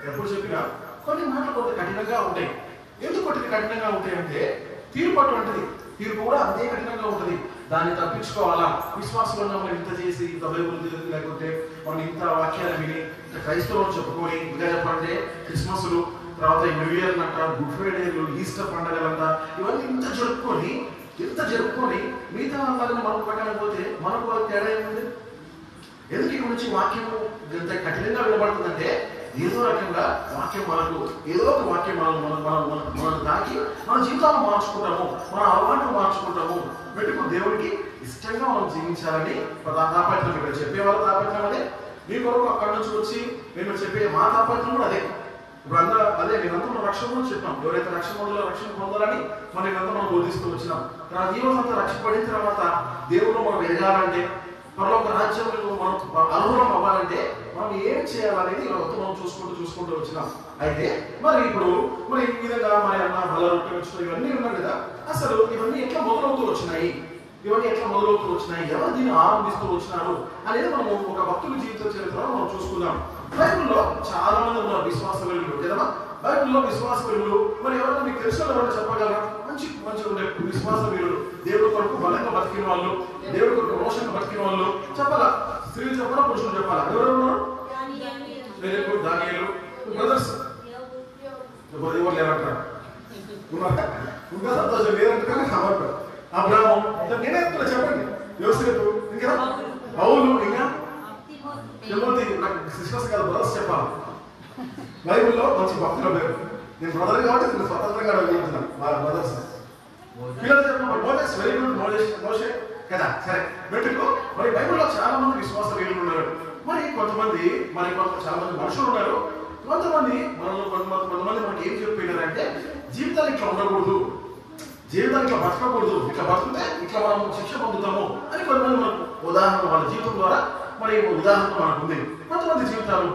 ఎప్పుడు చెప్పినా కొన్ని మాటలు కొంత కఠినంగా ఉంటాయి. ఎందుకు కఠినంగా ఉంటాయి అంటే తీర్పు అటువంటిది. తీర్పు కూడా అంతే కఠినంగా ఉంటుంది. దాన్ని తప్పించుకోవాలా? విశ్వాసంలో మనం ఇంత చేసి ఇంత బైబుల్ చదివి లేకపోతే మనం ఇంత వాక్యాలు విని ఇంత క్రైస్తవులు చెప్పుకొని ఇంకా చెప్పాలంటే క్రిస్మస్లు తర్వాత న్యూ ఇయర్ అంట, గుడ్ ఫ్రైడేలు, ఈస్టర్ పండుగలంట ఇవన్నీ ఇంత జరుపుకొని మిగతా వాళ్ళని మనం పట్టకపోతే మనకు తేడా ఏముంది? ఎందుకు ఇక్కడ నుంచి వాక్యము ఇంత కఠినంగా వినబడుతుందంటే ఏదో రకంగా వాక్యం మనకు ఏదో ఒక వాక్యం మనం దాకి మన జీవితాలను మార్చుకుంటాము, మన అలవాటు మార్చుకుంటాము. పెట్టుకు దేవుడికి ఇష్టంగా మనం జీవించాలని తాపత్రం ఇక్కడ చెప్పేవాళ్ళ తాపత్రం అదే. మీ కొరకు అక్కడి నుంచి వచ్చి మేము చెప్పే మా తాపత్రం కూడా అదే. ఇప్పుడు అదే నేనంతా మనం రక్షణ గురించి చెప్పాం. ఎవరైతే రక్షణ పొందాలని మనం బోధిస్తూ వచ్చినాం. ఈ రోజు అంతా రక్షపడిన తర్వాత దేవుడు మనం ఎదగాలంటే పరలోక రాజ్యంలో మనం అనుభవం అవ్వాలంటే మనం ఏం చేయాలనేది మనం చూసుకుంటూ వచ్చినాం. అయితే ఇప్పుడు ఈ విధంగా అన్న బల రొట్టె వచ్చినాయి ఇవన్నీ ఉన్నాయి కదా. అసలు ఇవన్నీ ఎట్లా మొదలవుతూ వచ్చినాయి, ఎవరు దీన్ని ఆరంభిస్తూ వచ్చినారు అనేది మనం ఒక భక్తుల జీవిత చరిత్రలో మనం చూసుకుందాం. బైబిల్లో చాలా మంది ఉన్నారు విశ్వాస వీరులు కదా. బైబిల్లో విశ్వాస వీరులు ఎవరైనా మీకు తెలిసిన ఎవరైనా చెప్పగలరా? మంచి ఉండే విశ్వాస వీరులు, దేవుడి కొరకు బలంగా బతికిన వాళ్ళు, దేవుడి కొరకు రోషంగా బతికిన వాళ్ళు చెప్పాలా? స్త్రీలు చెప్పాలా, పురుషులు చెప్పాలా? ఎవరు ఉన్నారు? దానియేలు బ్రదర్స్ ఎవరు లేరంటారా? ఇంకా సంతోషం లేదంటే సమర్పణ అబ్రాహం నేనే చెప్పండి. యోసేపు ఇంకా పౌలు ఇంకా తిమోతి. నాకు సిస్టర్స్ కాదు బ్రదర్స్ చెప్పాలి. బైబిల్లో మంచి భక్తుల పేరు. నేను బ్రదర్ కాబట్టి నేను స్వతంత్రంగా అడుగుతున్నాను వాళ్ళ బ్రదర్స్. పిల్లలు చెప్పినప్పుడు మోసెస్ వెరీ గుడ్, మోషే కదా. సరే పెట్టుకో. బైబిల్లో చాలా మంది విశ్వాస వీరులు ఉన్నారు. కొంతమంది చాలా మంది మనుషులు ఉన్నారు. కొంతమంది మనకి ఏం చెప్పినారంటే జీవితాలు ఇట్లా ఉండకూడదు, జీవితాన్ని ఇట్లా బతకకూడదు, ఇట్లా బతికితే ఇట్లా మనం శిక్ష పొందుతాము అని కొంతమంది మనకు ఉదాహరణ వాళ్ళ జీవితం ద్వారా ఉదాహరణ మనకు ఉంది. కొంతమంది జీవితాలు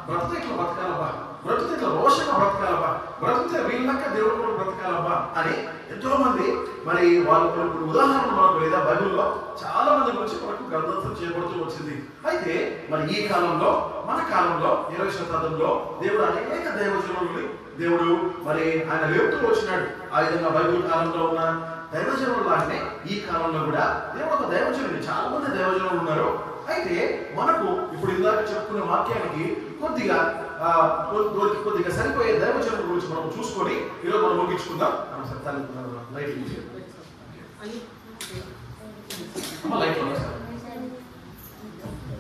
బ్రతితే ఇట్లా బతకాలబ్బా, బ్రతితే ఇట్లా రోషంగా బ్రతకాలబ్బా, బ్రతితే వీళ్ళక దేవుడు కూడా బ్రతకాలబ్బా అని ఎంతో మంది వాళ్ళు ఉదాహరణ మనకు లేదా బైబిల్లో చాలా మంది గురించి మనకు గ్రంథం చేయబడుతూ వచ్చింది. అయితే ఈ కాలంలో మన కాలంలో 20వ శతాబ్దంలో దేవుడు అనేక దైవజనుల్ని దేవుడు ఆయన లేపుతూ వచ్చినాడు. ఆ విధంగా బైబిల్ కాలంలో ఉన్న దైవజనులు లాగానే ఈ కాలంలో కూడా దేవుడు ఒక దైవజనుడు, చాలా మంది దైవజనులు ఉన్నారు. అయితే మనకు ఇప్పుడు ఇందాక చెప్పుకున్న వాక్యానికి కొద్దిగా సరిపోయే దైవజనుల గురించి మనం చూసుకొని ఈరోజు మనం ముగించుకుందాం.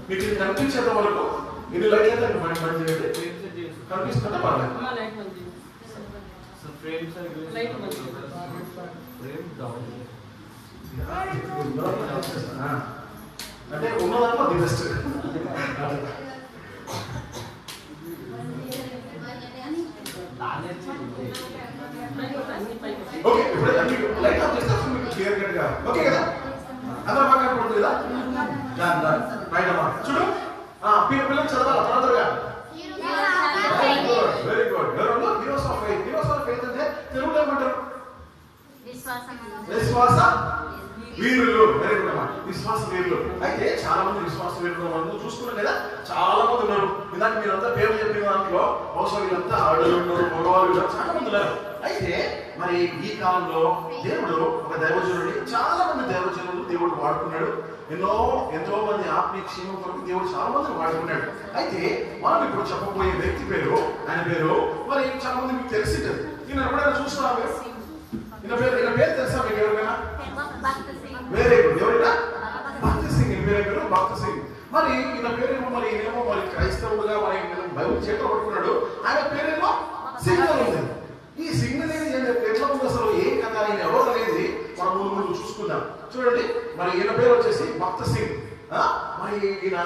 మీకు ఇది కనిపించేంత వరకు ఇది లైట్ అయితే కనిపిస్తుంటే పర్లేదు. అంటే ఉన్నదాంట్లో ది బెస్ట్. ఓకే, ఇప్పుడు లైట్ ఆఫ్ చేస్తే మీకు క్లియర్ కట్ గా ఓకే కదా. అందరూ బాగా కనపడుతుంది కదా. రైట్ అమ్మా చూడు. పిల్లలు చదవాలి త్వరగా. Very good. ఎవరు heroes of faith? Heroes of faith అంటే తెలుగులో ఏమంటారు? విశ్వాస వీరులు. వెరీ గుడ్ అమ్మా, విశ్వాస వీరులు. అయితే చాలా మంది విశ్వాస వీరులు మనం చూసుకున్నాం కదా, చాలా మంది ఉన్నారు. ఇందాక మీరంతా పేర్లు చెప్పిన దాంట్లో బహుశా వీళ్ళంతా ఆడలు ఉన్నారు, మగవాళ్ళు చాలా మంది ఉన్నారు. అయితే ఈ కాలంలో దేవుడు ఒక దైవజనుడిని, చాలా మంది దైవజనులు దేవుడు వాడుకున్నాడు. ఎంతో మంది ఆత్మీయ క్షేమం కొరకు దేవుడు చాలా మందిని వాడుకున్నాడు. అయితే మనం ఇప్పుడు చెప్పబోయే వ్యక్తి పేరు, ఆయన పేరు చాలా మంది మీకు తెలిసి ఈయన ఎప్పుడైనా చూస్తున్నారా? ఈయన పేరు తెలుసా మీకు ఎవరికైనా? Very good. ఎవరైనా? భక్తి సింగ్. ఈయన పేరు భక్తి సింగ్. ఈయన పేరేమో ఈయనేమో క్రైస్తవుడుగా బైబిల్ చేతిలో పట్టుకున్నాడు. ఆయన పేరేమో సింగ్ ఉంది. ఈ సింగ్ అనేది ఎట్లా ఉంది అసలు, ఏం కదా, ఈయన ఎవరు అనేది మనం ముందు చూసుకుందాం. చూడండి, ఈయన పేరు వచ్చేసి భక్త సింగ్. ఈయన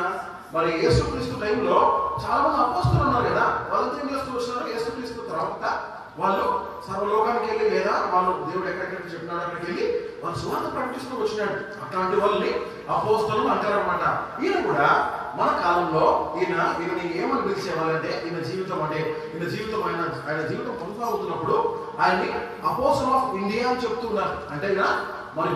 యేసుక్రీస్తు టైంలో చాలా మంది అపోస్తలులు ఉన్నారు కదా. వాళ్ళంతా ఏం చేస్తూ వచ్చినారు? యేసుక్రీస్తు తర్వాత వాళ్ళు సర్వలోకానికి వెళ్ళి లేదా వాళ్ళు దేవుడు ఎక్కడెక్కడికి చెప్పినాడు అక్కడికి వెళ్ళి వాళ్ళు సువార్త ప్రకటిస్తూ వచ్చినాడు. అట్లాంటి వాళ్ళని అపోస్తలులు అంటారనమాట. ఈయన కూడా మన కాలంలో ఈయనని ఏమని పిలిచేవాళ్ళంటే ఈయన జీవితం ఆయన జీవితం కొనసాగుతున్నప్పుడు ఆయన్ని అపోస్టల్ ఆఫ్ ఇండియా అని చెప్తున్నారు. అంటే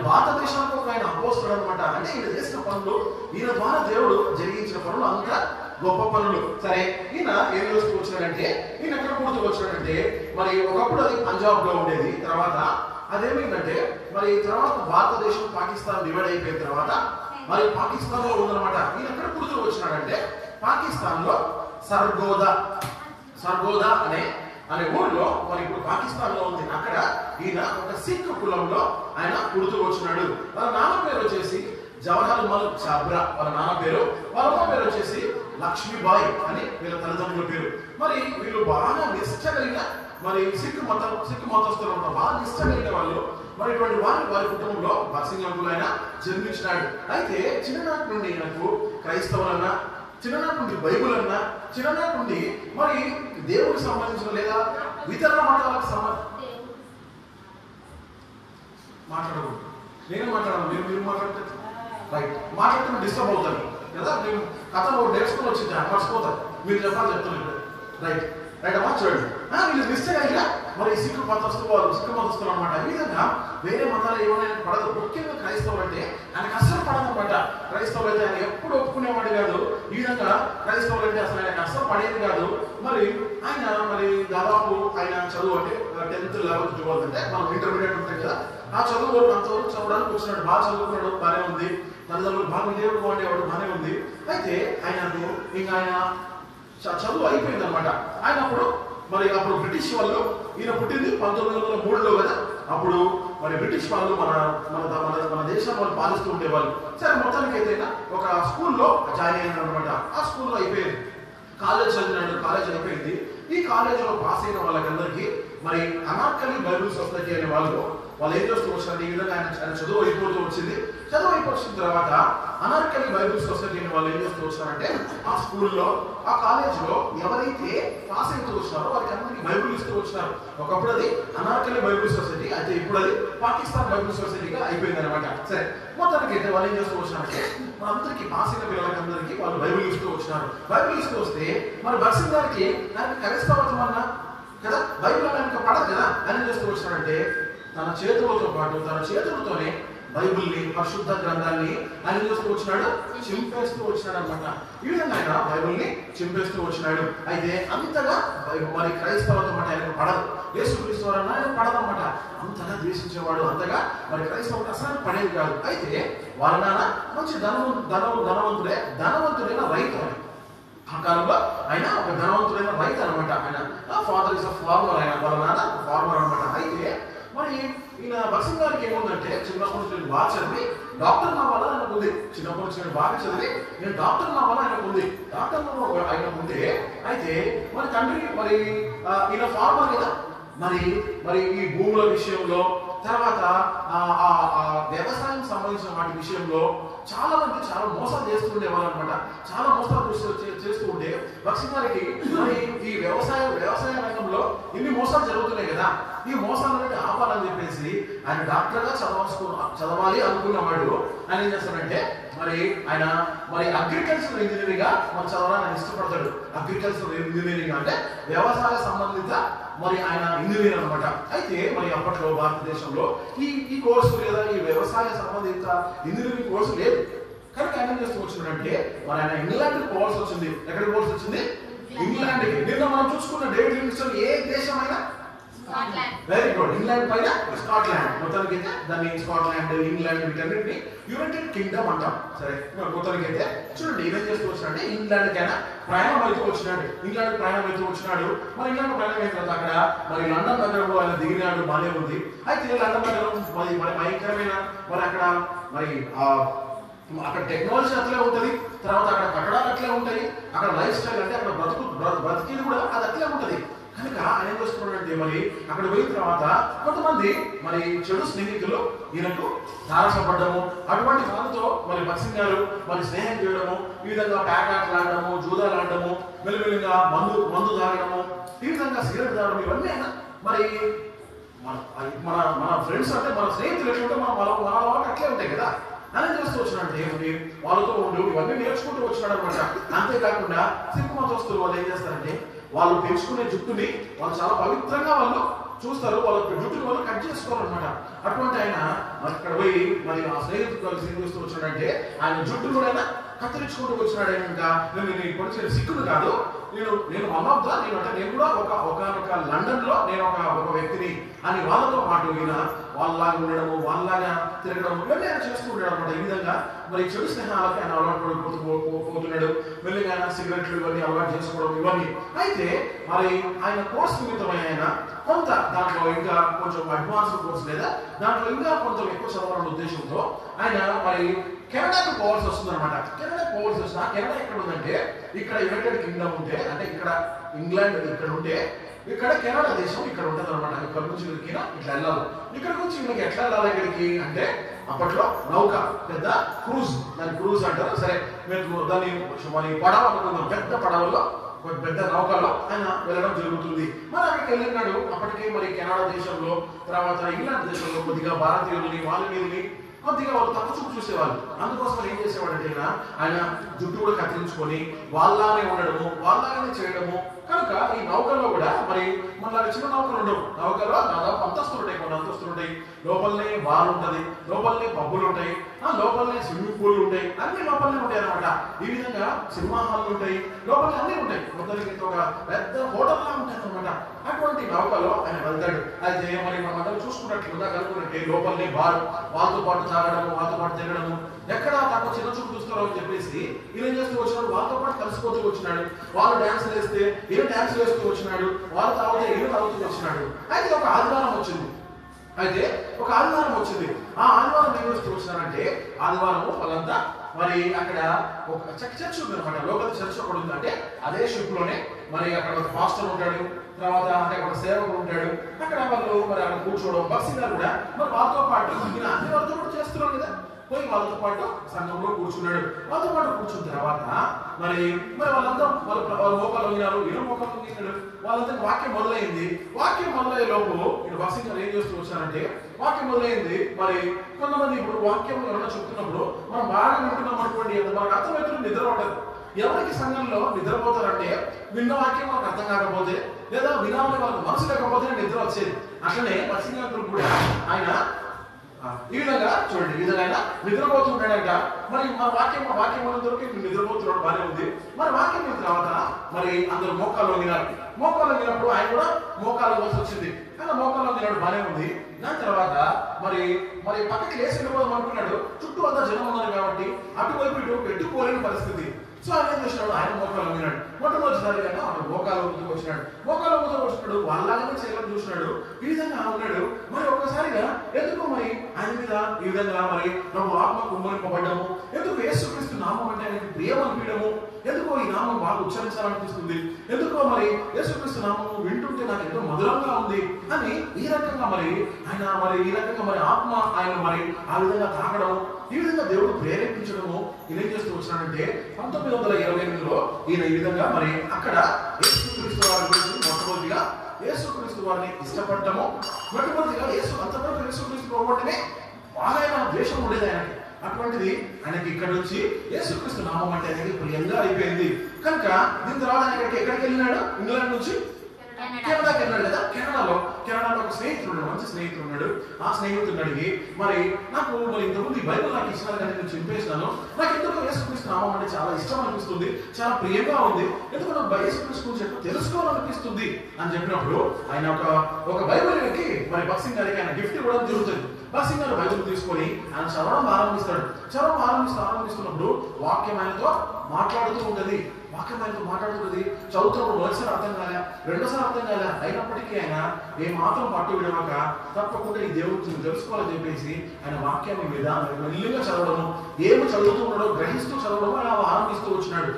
భారతదేశానికి ఒక ఆయన అపోస్తలుడు అనమాట. అంటే ఈయన చేసిన పనులు, ఈయన ద్వారా దేవుడు జరిగించిన పనులు అంతా గొప్ప పనులు. సరే, ఈయన ఏం చేస్తూ వచ్చాడంటే, ఈయన ఎక్కడ పుడుతూ వచ్చాడంటే, మరి ఒకప్పుడు అది పంజాబ్ లో ఉండేది. తర్వాత అదేమైందంటే, మరి తర్వాత భారతదేశం పాకిస్తాన్ డివైడ్ అయిపోయిన తర్వాత మరి పాకిస్తాన్ లో ఉందన్నమాట. ఈయన ఎక్కడ పుడుతూ వచ్చినాడంటే, పాకిస్తాన్ లో సర్గోదా అనే ఊరిలో, మరి ఇప్పుడు పాకిస్తాన్ లో ఉంది. అక్కడ ఈయన ఒక సిక్ కులంలో ఆయన పుడుతూ వచ్చినాడు. వాళ్ళ నాన్న పేరు వచ్చేసి జవహర్ లాల్ చాబ్రా వాళ్ళ నాన్న పేరు. వాళ్ళ అమ్మ పేరు వచ్చేసి లక్ష్మీబాయి అని వీళ్ళ తల్లిదండ్రుల పేరు. మరి వీళ్ళు బాగా నిష్ట కలిగిన మరి సిక్ మతస్థులు ఉన్న బాగా నిష్ట కలిగిన వాళ్ళు. మరి ఇటువంటి వారి కుటుంబంలో భగత్ సింగ్ అంకుల్ ఆయన జన్మించినాడు. అయితే చిన్ననాటి నుండి నాకు క్రైస్తవులన్నా, చిన్ననాటి నుండి బైబుల్ అన్నా, చిన్ననాటి నుండి మరి దేవుడికి సంబంధించిన లేదా ఇతర మతాలకు మాట్లాడకూడదు. నేనే మాట్లాడాను, మీరు మాట్లాడతారు రైట్. మాట్లాడితే డిస్టర్బ్ అవుతాను కదా. నేను కథలో నేర్చుకుని వచ్చింది మర్చిపోతాను. మీరు చెప్తున్నాను రైట్ రైట్ అమ్మా. చూడండి, వీళ్ళు మిస్టేక్ అయినా మరి సిక్కు మతస్థులు అనమాట. ఈ విధంగా వేరే మతాలు ఏమైనా పడదు. ముఖ్యంగా క్రైస్తవులు అంటే ఆయనకు అస్సలు పడదనమాట. క్రైస్తవులు అయితే ఆయన ఎప్పుడు ఒప్పుకునేవాడు కాదు. ఈ విధంగా క్రైస్తవులు అంటే అసలు ఆయనకు అస్సలు పడేది కాదు. మరి ఆయన మరి దాదాపు ఆయన చదువు అంటే 10th 11th 12th అంటే మనం ఇంటర్మీడియట్ ఉంటాం కదా, ఆ చదువు అంతవరకు చదవడానికి వచ్చినాడు. బాగా చదువుకున్నాడు, బాగానే ఉంది. తల్లిదండ్రులు బాగా దేవుడు బాగుండేవాడు, బాగానే ఉంది. అయితే ఆయనకు ఇంకా ఆయన చదువు అయిపోయింది అనమాట. ఆయన అప్పుడు బ్రిటిష్ వాళ్ళు, ఈయన పుట్టింది 1903లో కదా. అప్పుడు మరి బ్రిటిష్ వాళ్ళు మన దేశం వాళ్ళు పాలిస్తూ ఉండేవాళ్ళు. సరే, మొత్తానికి అయితే ఒక స్కూల్లో జాయిన్ అయినాడు అనమాట. ఆ స్కూల్లో అయిపోయింది. కాలేజ్ చదివినాడు, కాలేజ్ అయిపోయింది. ఈ కాలేజీలో పాస్ అయిన వాళ్ళకందరికీ మరి అనార్కలి బైబిల్ సొసైటీ అనే వాళ్ళు ఏం చేస్తూ వచ్చారు. ఈ విధంగా ఆయన చదువు అయిపోతూ వచ్చింది. చదువు అయిపోయిన తర్వాత అనార్కలి బైబిల్ సొసైటీ అనే వాళ్ళు ఏం చేస్తూ వచ్చారంటే, ఆ స్కూల్లో ఆ కాలేజీలో ఎవరైతే పాస్ అవుతూ వచ్చినారో వారికి అందరికీ బైబిల్ ఇస్తూ వచ్చినారు. ఒకప్పుడు అది అనార్కలి బైబిల్ సొసైటీ, అయితే ఇప్పుడు అది పాకిస్తాన్ బైబిల్ సొసైటీగా అయిపోయింది అనమాట. సరే, మొత్తానికి అయితే వాళ్ళు ఏం చేస్తూ వచ్చినారంటే, మనందరికీ పాస్ అయిన పిల్లలకందరికీ వాళ్ళు బైబిల్ ఇస్తూ వచ్చినారు. బైబిల్ ఇస్తూ వస్తే మరి భగత్ సింగ్ గారికి ఆయనకి క్రైస్తవత్వం అన్నా కదా, బైబిల్ ఆయనకు పడదు కదా. ఆయన ఏం చేస్తూ వచ్చినాడంటే, తన చేతులతో పాటు తన చేతులతోనే బైబిల్ని, పరిశుద్ధ గ్రంథాన్ని ఆయన చేస్తూ వచ్చినాడు, చింపేస్తూ వచ్చినాడు అనమాట. ఈ విధంగా ఆయన బైబిల్ని చింపేస్తూ వచ్చినాడు. అయితే అంతగా మరి క్రైస్తవత్వం అంటే ఆయనకు పడదు. యేసుక్రీస్తు వారు ఆయన పడదన్నమాట. అంతగా ద్వేషించేవాడు, అంతగా మరి క్రైస్తవుడు అసలు పడేది కాదు. అయితే వాళ్ళ నాన్న మంచి ధనవంతుడైన రైతు. ఆ కాలంలో ఆయన ఒక ధనవంతుడైన రైతు అనమాట. ఆయన ఫాదర్ ఇస్ అ ఫార్మర్, ఆయన వాళ్ళ నాన్న ఫార్మర్ అనమాట. అయితే మరి ఈయన భగత్ సింగ్ గారికి ఏముందంటే, చిన్నప్పటి నుంచి నేను బాగా చదివి డాక్టర్ అవ్వాలని ఆయనకు ఉంది. చిన్నప్పటి నుంచి నేను బాగా చదివి నేను డాక్టర్ అవ్వాలని ఆయనకు ఉంది. డాక్టర్ ఆయనకు ఉంటే, అయితే మరి తండ్రి మరి ఈయన ఫార్మర్ కదా. మరి ఈ భూముల విషయంలో, తర్వాత వ్యవసాయం సంబంధించిన వాటి విషయంలో చాలా మంది చాలా మోసాలు చేస్తుండేవాళ్ళు అనమాట. చాలా మోసాలు చేస్తూ ఉంటే భగత్ సింగ్ గారికి మరి ఈ వ్యవసాయ రంగంలో ఇన్ని మోసాలు జరుగుతున్నాయి కదా, ఈ మోసాలన్నీ ఆపాలని చెప్పేసి ఆయన డాక్టర్గా చదవాలి అనుకున్నవాడు ఆయన ఏం చేస్తాడంటే, ఆయన అగ్రికల్చర్ ఇంజనీరింగ్ గా మరి చదవాలని ఆయన ఇష్టపడతాడు. అగ్రికల్చర్ ఇంజనీరింగ్ అంటే వ్యవసాయ సంబంధిత మరి ఆయన ఇంజనీర్ అనమాట. అయితే మరి అప్పట్లో భారతదేశంలో ఈ కోర్సు లేదా ఈ వ్యవసాయ సంబంధిత ఇంజనీరింగ్ కోర్సు లేదు. కనుక ఆయన చేస్తూ వచ్చిందంటే, మరి ఆయన ఇంగ్లాండ్కి పోవాల్సి వచ్చింది. ఎక్కడికి పోవాల్సి వచ్చింది? ఇంగ్లాండ్కి. నిన్న మనం చూసుకున్న డేవిడ్ లివింగ్స్టన్ ఏ దేశమైనా వెరీ గుడ్, ఇంగ్లాండ్ పైన స్కాట్లాండ్. మొత్తానికి అయితే దాన్ని స్కాట్లాండ్, ఇంగ్లాండ్ వీటన్నిటిని యునైటెడ్ కింగ్డమ్ అంటాం. సరే, మొత్తానికి అయితే చూడండి ఏం చేస్తూ వచ్చినాడంటే, ఇంగ్లాండ్కి ఆయన ప్రయాణం అవుతూ వచ్చినాడు. ఇంగ్లాండ్ ప్రయాణం అవుతూ వచ్చినాడు. మరి ఇంగ్లాండ్ ప్రయాణం అయిన తర్వాత అక్కడ మరి లండన్ నగరంలో ఆయన దిగినాడు, బాగానే ఉంది. అయితే లండన్ నగరం మరి భయంకరమైన అక్కడ టెక్నాలజీ అట్లే ఉంటుంది. తర్వాత అక్కడ కట్టడాలు అట్లే ఉంటాయి. అక్కడ లైఫ్ స్టైల్ అంటే అక్కడ బ్రతికేది కూడా అది అట్లే ఉంటుంది. కనుక ఆయన ఏం చేస్తున్నాడంటే, మరి అక్కడ పోయిన తర్వాత కొంతమంది మరి చెడు స్నేహితులు ఈయనకు తారసపడ్డము, అటువంటి వాళ్ళతో మరి భగత్ సింగ్ గారు మరి స్నేహం చేయడము, ఈ విధంగా ప్యాకాట్లు ఆడడము, జూదాలు ఆడడము, మెల్లిమెల్లిగా మందు తాగడము, ఈ విధంగా సిగరెట్ తాగడం, ఇవన్నీ మరి మన ఫ్రెండ్స్ అంటే మన స్నేహితులు ఎట్లుంటే మన వాళ్ళకి అట్లే ఉంటాయి కదా. ఆయన చేస్తూ వచ్చినట్టు వాళ్ళతో ఉండు ఇవన్నీ నేర్చుకుంటూ వచ్చినాడు అనమాట. అంతేకాకుండా సిక్కు మతస్థులు వాళ్ళు ఏం చేస్తారంటే, వాళ్ళు పెంచుకునే జుట్టుని వాళ్ళు చాలా పవిత్రంగా వాళ్ళు చూస్తారు. వాళ్ళ జుట్టుని వాళ్ళు కట్ చేసుకోవాలన్నమాట. అటువంటి ఆయన అక్కడ పోయి మరి ఆ స్నేహితులు ఏం చేస్తూ వచ్చాడంటే, ఆయన జుట్టు కూడా కత్తిరించుకుంటూ వచ్చినాడు. ఇంకా నేను పొడిచిన సిక్కును కాదు, నేను వన్ ఆఫ్ ద నేను కూడా ఒక లండన్ లో నేను ఒక వ్యక్తిని అని వాళ్ళతో పాటు ఈయన వాళ్ళలాగా ఉండడము, వాళ్ళలాగా తిరగడం ఇవన్నీ ఆయన చేస్తూ ఉంటాడు అనమాట. ఈ విధంగా మరి చెడు స్నేహాలకి ఆయన అలవాటు పోతున్నాడు. మెల్లిగా సిగరెట్లు ఇవన్నీ అలవాటు చేసుకోవడం ఇవన్నీ. అయితే మరి ఆయన కోర్స్ నిమిత్తమై ఆయన కొంత దాంట్లో ఇంకా కొంచెం అడ్వాన్స్ కోర్స్ లేదా దాంట్లో ఇంకా కొంచెం ఎక్కువ చదవాలన్న ఉద్దేశంతో ఆయన మరి కెనడాకు పోవాల్సి వస్తుంది అనమాట. కెనడా పోవాల్సి వచ్చిన కెనడా ఎక్కడ ఉందంటే ఇక్కడ యునైటెడ్ కింగ్డమ్ ఉంటే, అంటే ఇక్కడ ఇంగ్లాండ్ ఇక్కడ ఉంటే, ఇక్కడ కెనడా దేశం ఇక్కడ ఉంటుంది అనమాట. ఇక్కడ నుంచి ఇట్లా వెళ్ళాలి. ఇక్కడ నుంచి వీళ్ళకి ఎట్లా వెళ్ళాలి ఇక్కడికి అంటే అప్పట్లో నౌక, పెద్ద క్రూజ్, దాని క్రూజ్ అంటారు. సరే మీరు దాన్ని మరి పడవ అనుకుందాం, పెద్ద పడవలో పెద్ద నౌకలో ఆయన వెళ్ళడం జరుగుతుంది. మరి అక్కడికి వెళ్ళినాడు. అప్పటికే మరి కెనడా దేశంలో తర్వాత ఇంగ్లాండ్ దేశంలో కొద్దిగా భారతీయులని వాళ్ళ మీదని కొద్దిగా వాళ్ళు తక్కువ చూపు చూసేవాళ్ళు. అందుకోసం ఏం చేసేవాడంటే ఆయన జుట్టు కూడా కత్తిరించుకొని వాళ్ళలానే ఉండడము, వాళ్ళలాగానే చేయడము. కనుక ఈ నౌకల్లో కూడా మరి మన చిన్న నౌకలు ఉండవు. నౌకలో దాదాపు అంతస్తులు ఉంటాయి, కొన్ని అంతస్తులు ఉంటాయి. లోపలనే బార్ ఉంటుంది, లోపలనే పబ్బులు ఉంటాయి, లోపలనే స్విమ్మింగ్ పూల్ ఉంటాయి, అన్ని లోపలనే ఉంటాయి అనమాట. ఈ విధంగా సినిమా హాల్ ఉంటాయి, లోపలనే అన్ని ఉంటాయి. మొత్తానికి ఒక పెద్ద హోటల్లా ఉంటుంది అనమాట. అటువంటి నౌకలో ఆయన వెళ్తాడు. అయితే మరి మనం అందరూ చూసుకున్నట్లుగా కనుక్కున్నట్టే లోపలనే బార్, వాళ్ళతో పాటు తాగడము, వాళ్ళతో పాటు తినడము, ఎక్కడ తక్కువ చిన్న చూపు చూస్తారో అని చెప్పేసి ఈయన చేస్తూ వచ్చినాడు. వాళ్ళతో పాటు కలిసిపోతూ వచ్చినాడు. వాళ్ళు డాన్స్ వేస్తే ఈయన డాన్స్ వేస్తూ వచ్చినాడు, వాళ్ళు తాగితే ఈయన తాగుతూ వచ్చినాడు. అయితే ఒక ఆదివారం వచ్చింది. ఆ ఆదివారం ఏం చేస్తూ వచ్చినారంటే ఆదివారం వాళ్ళంతా మరి అక్కడ ఒక చర్చ్ ఉంది అనమాట. లోకల్ చర్చ్ ఒకటి ఉంది. అంటే అదే షిప్ లోనే మరి అక్కడ ఒక పాస్టర్ ఉంటాడు, తర్వాత అంటే ఒక సేవకుడు ఉంటాడు. అక్కడ వాళ్ళు మరి అక్కడ కూర్చోవడం, బస్సుగా కూడా మరి వాళ్ళతో పాటు ఈయన అన్ని వాళ్ళతో కూడా చేస్తున్నాడు కదా. పోయి వాళ్ళతో పాటు సంఘంలో కూర్చున్నాడు. వాళ్ళతో పాటు కూర్చున్న తర్వాత మరి వాళ్ళంతా వాళ్ళ మోకాలు విన్నారు, ఈయన మోకాలు విన్నాడు. వాళ్ళంతా వాక్యం మొదలైంది. వాక్యం మొదలయ్యే లోపు ఇక్కడ బస్సు ఏం చేస్తూ వచ్చారంటే వాక్యం మొదలైంది. మరి కొంతమంది ఇప్పుడు వాక్యం ఎవరైనా చెప్తున్నప్పుడు మనం బాగా వింటున్నాం అనుకోండి, మనకు అర్థమవుతుంది, నిద్ర పడదు. ఎవరికి సంఘంలో నిద్రపోతారంటే విన్న వాక్యం మనకు అర్థం కాకపోతే లేదా వినాలని వాళ్ళకి మనసు లేకపోతే నిద్ర వచ్చేది. అట్లనే బస్సు కూడా ఆయన ఈ విధంగా చూడండి, ఈ విధంగా నిద్రపోతున్నాడంట. మరి మన వాక్యం దొరికి నిద్రపోతున్నాడు, బాగానే ఉంది. మరి వాక్యం అయిన తర్వాత మరి అందరూ మోకాల్లో వినారు. మోకాల్లో వినప్పుడు ఆయన కూడా మోకాల్లో వచ్చి వచ్చింది. ఆయన మోకాల్లో వినాడు, బాగానే ఉంది. దాని తర్వాత మరి పక్కకి లేచి వెళ్ళిపోదాం అనుకున్నాడు. చుట్టూ అంతా జనం ఉన్నారు కాబట్టి అటువైపు ఇటు పెట్టుకోలేని పరిస్థితి. సో ఆయన ఏం చేసినాడు, ఆయన మోకాల్లో వినాడు. మొట్టమొదటిసారిగా ఆయన మోకాల్లో ముందుకు వచ్చినాడు. వాళ్ళలాగానే చేయాలని చూసినాడు. ఈ విధంగా ఉన్నాడు. మరి ఒక్కసారిగా ఎందుకు మరి ఆయన మీద ఈ విధంగా మరి ప్రభు ఆత్మ కుమ్మరింపబడ్డము, ఎందుకు యేసుక్రీస్తు నామం అంటే ఆయనకి ప్రియం అనిపించడము, ఎందుకో ఈ నామం బాగా ఉచ్చరించాలనిపిస్తుంది, ఎందుకో మరి యేసుక్రీస్తు నామం వింటుంటే నాకు ఎంతో మధురంగా ఉంది అని ఈ రకంగా మరి ఆత్మ ఆయన మరి ఆ విధంగా తాకడము, ఈ విధంగా దేవుడు ప్రేరేపించడము ఈయన ఏం చేస్తూ వచ్చినాడంటే 1928లో ఈయన ఈ విధంగా మరి అక్కడ యేసుక్రీస్తు వారి గురించి మొట్టమొదటిగా యేసుక్రీస్తు వారిని ఇష్టపడటము, మొట్టమొదటిగా అంతవరకు యేసుక్రీస్తు పోగొట్టమే బాగా ద్వేషం ఉండేది ఆయనకి. అటువంటిది ఆయనకి ఇక్కడ నుంచి యేసుక్రీస్తు నామం అంటే ఆయనకి ప్రియంగా అయిపోయింది. కనుక దీని తర్వాత ఆయన ఎక్కడికి వెళ్ళినాడు, ఇంగ్లాండ్ నుంచి కెనడాకి వెళ్ళాడు కదా. కెనడాలో ఒక స్నేహితుడు, మంచి స్నేహితుడు ఉన్నాడు. ఆ స్నేహితుడిని అడిగి మరి నాకు ఇంతకుముందు ఈ బైబిల్ నాకు ఇచ్చినారు కానీ నేను చింపేసినాను, నాకు ఎందుకు యేసుక్రీస్తు నామం అంటే చాలా ఇష్టం అనిపిస్తుంది, చాలా ప్రియంగా ఉంది, ఎందుకు నాకు యేసుక్రీస్తు గురించి ఎక్కువ తెలుసుకోవాలనిపిస్తుంది అని చెప్పినప్పుడు ఆయన ఒక బైబిల్కి మరి భక్సింగ్ గారికి ఆయన గిఫ్ట్ ఇవ్వడం జరుగుతుంది. భక్సింగ్ గారు బైబిల్ తీసుకొని ఆయన చదవడం ఆరంభిస్తాడు. ఆరంభిస్తున్నప్పుడు వాక్యం ఆయనతో మాట్లాడుతూ ఉంటుంది. చదువుతున్నప్పుడు మొదటిసారి అర్థం కాలే, రెండోసారి అర్థం కాలే, అయినప్పటికీ ఆయన ఏ మాత్రం పట్టు విడవక తప్పకుండా ఈ దేవుడిని తెలుసుకోవాలని చెప్పేసి ఆయన వాక్యాన్ని మీద మెల్లిగా చదవడము, ఏమి చదువుతున్నాడో గ్రహిస్తూ చదవడము అలా ఆరంభిస్తూ వచ్చినాడు.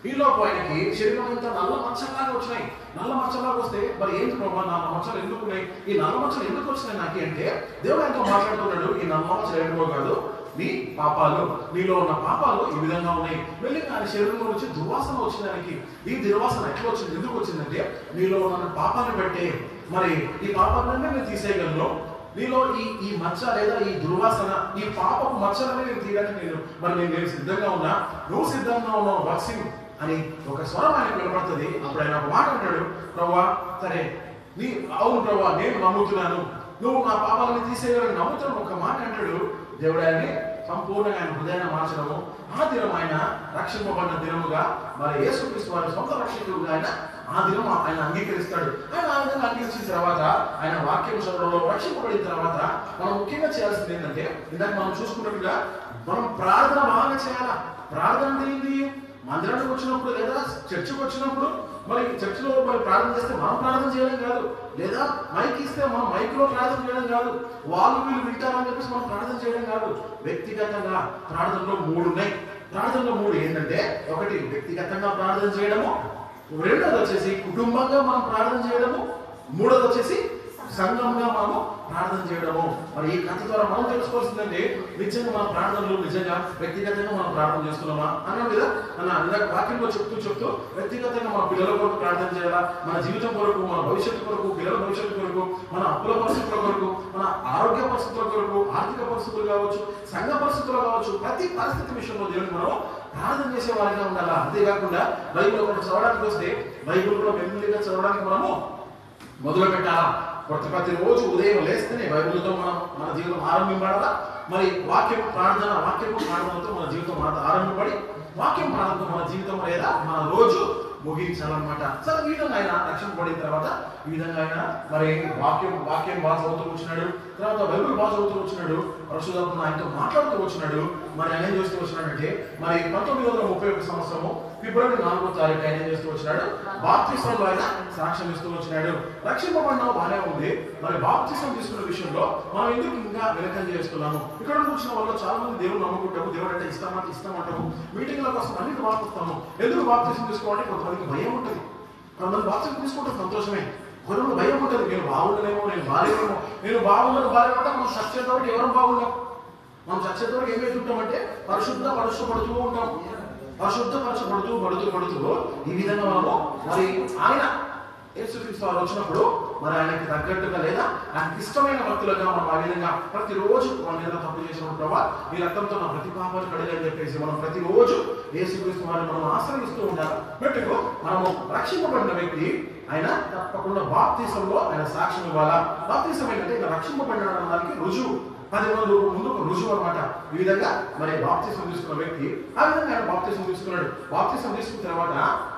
ఈలోపు ఆయనకి శరీరం అంతా నల్ల మచ్చలాగా వచ్చినాయి. నల్ల మచ్చలాగా వస్తే మరి ఏంటి ప్రభావ నల్ల మచ్చలు ఎందుకు ఉన్నాయి, ఈ నల్ల మచ్చలు ఎందుకు వచ్చినాయి నాకు అంటే దేవుడు ఆయనతో మాట్లాడుతున్నాడు. ఈ నల్ల మచ్చలు ఎందుకో కాదు, నీ పాపాలు, నీలో ఉన్న పాపాలు ఈ విధంగా ఉన్నాయి. వెళ్ళిన ఆయన శరీరంలో నుంచి దుర్వాసన వచ్చిందానికి. ఈ దుర్వాసన ఎట్లా వచ్చింది, ఎందుకు వచ్చిందంటే నీలో ఉన్న పాపాన్ని బట్టే. మరి ఈ పాపాన్ని నేను తీసేయగలను, నీలో ఈ మచ్చ లేదా ఈ దుర్వాసన, ఈ పాపపు మచ్చలని నేను తీయడానికి నేను సిద్ధంగా ఉన్నా, నువ్వు సిద్ధంగా ఉన్నావు భక్సింగ్ అని ఒక స్వరం ఆయనకు వినపడుతుంది. అప్పుడు ఆయన ఒక మాట అంటాడు, ప్రభువా సరే అవును ప్రభువా నేను నమ్ముతున్నాను, నువ్వు నా పాపాలను తీసేయాలని నమ్ముతాను. ఒక మాట అంటాడు, దేవుడు ఆయన్ని సంపూర్ణంగా ఆయన హృదయాన్ని మార్చడము, ఆ దినం ఆయన రక్షింపబడిన దినముగా మరి యేసుక్రీస్తు వారి సొంత రక్షకుడుగా ఆయన ఆ దినం ఆయన అంగీకరిస్తాడు. ఆయన ఆ విధంగా అంగీకరించిన తర్వాత ఆయన వాక్యం చదవడంలో రక్షింపబడిన తర్వాత మనం ముఖ్యంగా చేయాల్సింది ఏంటంటే, ఇందాక మనం చూసుకున్నట్టుగా మనం ప్రార్థన బాగా చేయాలా. ప్రార్థన అంటే ఏంటి? మందిరానికి వచ్చినప్పుడు లేదా చర్చికి వచ్చినప్పుడు మరి చర్చిలో మరి ప్రార్థన చేస్తే మనం ప్రార్థన చేయడం కాదు, లేదా మైక్ ఇస్తే మనం మైక్ లో ప్రార్థన చేయడం కాదు, వాళ్ళు వీళ్ళు వింటారని చెప్పేసి మనం ప్రార్థన చేయడం కాదు. వ్యక్తిగతంగా ప్రార్థనలో 3 ఉన్నాయి. ప్రార్థనలో 3 ఏంటంటే, ఒకటి వ్యక్తిగతంగా ప్రార్థన చేయడము, రెండోది వచ్చేసి కుటుంబంగా మనం ప్రార్థన చేయడము, మూడోది వచ్చేసి సంఘంగా మనము ప్రార్థన చేయడము. మరి ఈ కథ ద్వారా మనం తెలుసుకోవాల్సిందంటే, నిజంగా మన ప్రార్థనలు నిజంగా వ్యక్తిగతంగా మనం ప్రార్థన చేస్తున్నామా అన్న మీద ఇందాక వాక్యంలో చెప్తూ వ్యక్తిగతంగా మన పిల్లల కొరకు ప్రార్థన చేయాలా, మన జీవితం కొరకు, మన భవిష్యత్తు కొరకు, పిల్లల భవిష్యత్తు కొరకు, మన అప్పుల పరిస్థితుల కొరకు, మన ఆరోగ్య పరిస్థితుల కొరకు, ఆర్థిక పరిస్థితులు కావచ్చు, సంఘ పరిస్థితులు కావచ్చు, ప్రతి పరిస్థితి విషయంలో దేవుని మనం ప్రార్థన చేసే వారిగా ఉండాలా. అంతేకాకుండా బైబిల్ ఒకటి చదవడానికి వస్తే బైబిల్ కూడా మెల్లిగా చదవడానికి మనము మొదలు పెట్టాలా. ప్రతిరోజు ఉదయం లేస్తేనే బైబిల్తో మనం మన జీవితం ఆరంభింపడాలా. మరి వాక్యం ప్రార్థనతో మన జీవితం ఆరంభపడి వాక్యం ప్రార్థనతో మన జీవితం లేదా మన రోజు ముగించాలన్నమాట. సరే, ఈ విధంగా ఆయన రక్షింపబడిన తర్వాత ఈ విధంగా ఆయన మరి వాక్యం బాగా చదువుతూ వచ్చినాడు, తర్వాత బైబిల్ బాగా చదువుతూ వచ్చినాడు, పరిశుద్ధాత్మ ఆయనతో మాట్లాడుతూ వచ్చినాడు. మరి ఆయన ఏం చేస్తూ వచ్చినాడంటే, మరి 1931 సంవత్సరము ఫిబ్రవరి 4వ తారీఖు ఆయన ఏం చేస్తూ వచ్చినాడు, బాప్తిస్మంలో ఆయన సాక్ష్యం ఇస్తూ వచ్చినాడు. రక్షింపబడిన బాగానే ఉంది, మరి బాప్తిస్మం తీసుకున్న విషయంలో మనం ఎందుకు ఇంకా వెనకంజ చేస్తున్నాము? ఇక్కడ కూర్చున్న వాళ్ళు చాలా మంది దేవుడు నమ్ముకుంటాము, దేవుడు అంటే ఇష్టం అంటాము, మీటింగ్ల కోసం అన్నిటి వాడుతాము. ఎందుకు బాప్తిస్మం తీసుకోవాలంటే కొంతమందికి భయం ఉంటుంది. కొంతమంది బాప్తిస్మం తీసుకుంటే సంతోషమే, కొంతమంది భయం ఉంటుంది. నేను బాగుండలేమో, నేను బాగాలేమో, నేను బాగున్నాను బాగాలేమంటే మనం సత్యతోటి ఎవరు బాగున్నాం? మనం సత్యతోటి ఏమైతుంటామంటే పరుశుద్ధపడుతూ ఉంటాం. పడుతూ ఈ విధంగా మనము మరి ఆయన యేసుక్రీస్తు వారు వచ్చినప్పుడు మరి ఆయనకి తగ్గట్టుగా లేదా ఆయనకి ఇష్టమైన భక్తులుగా మనం ఆ విధంగా ప్రతిరోజు మన మీద తప్పు చేసినప్పుడు, ప్రభావ ఈ రక్తంతో నా ప్రతి పాపాలు కడిగని చెప్పేసి మనం ప్రతిరోజు యేసుక్రీస్తు వారిని మనం ఆశ్రయిస్తూ ఉండాలి. బట్టుకు మనము రక్షింపబడిన వ్యక్తి ఆయన తప్పకుండా బాప్తిసంలో ఆయన సాక్ష్యం ఇవ్వాలా. బాప్తిసం ఏంటంటే ఇలా రక్షింపబడిన దానికి రుజువు, 10 రోజుల ముందు రుజువు అనమాట. ఈ విధంగా మరి బాప్తిసం తీసుకున్న వ్యక్తి ఆ విధంగా ఆయన బాప్తిసం తీసుకున్నాడు. బాప్తిసం తీసుకున్న తర్వాత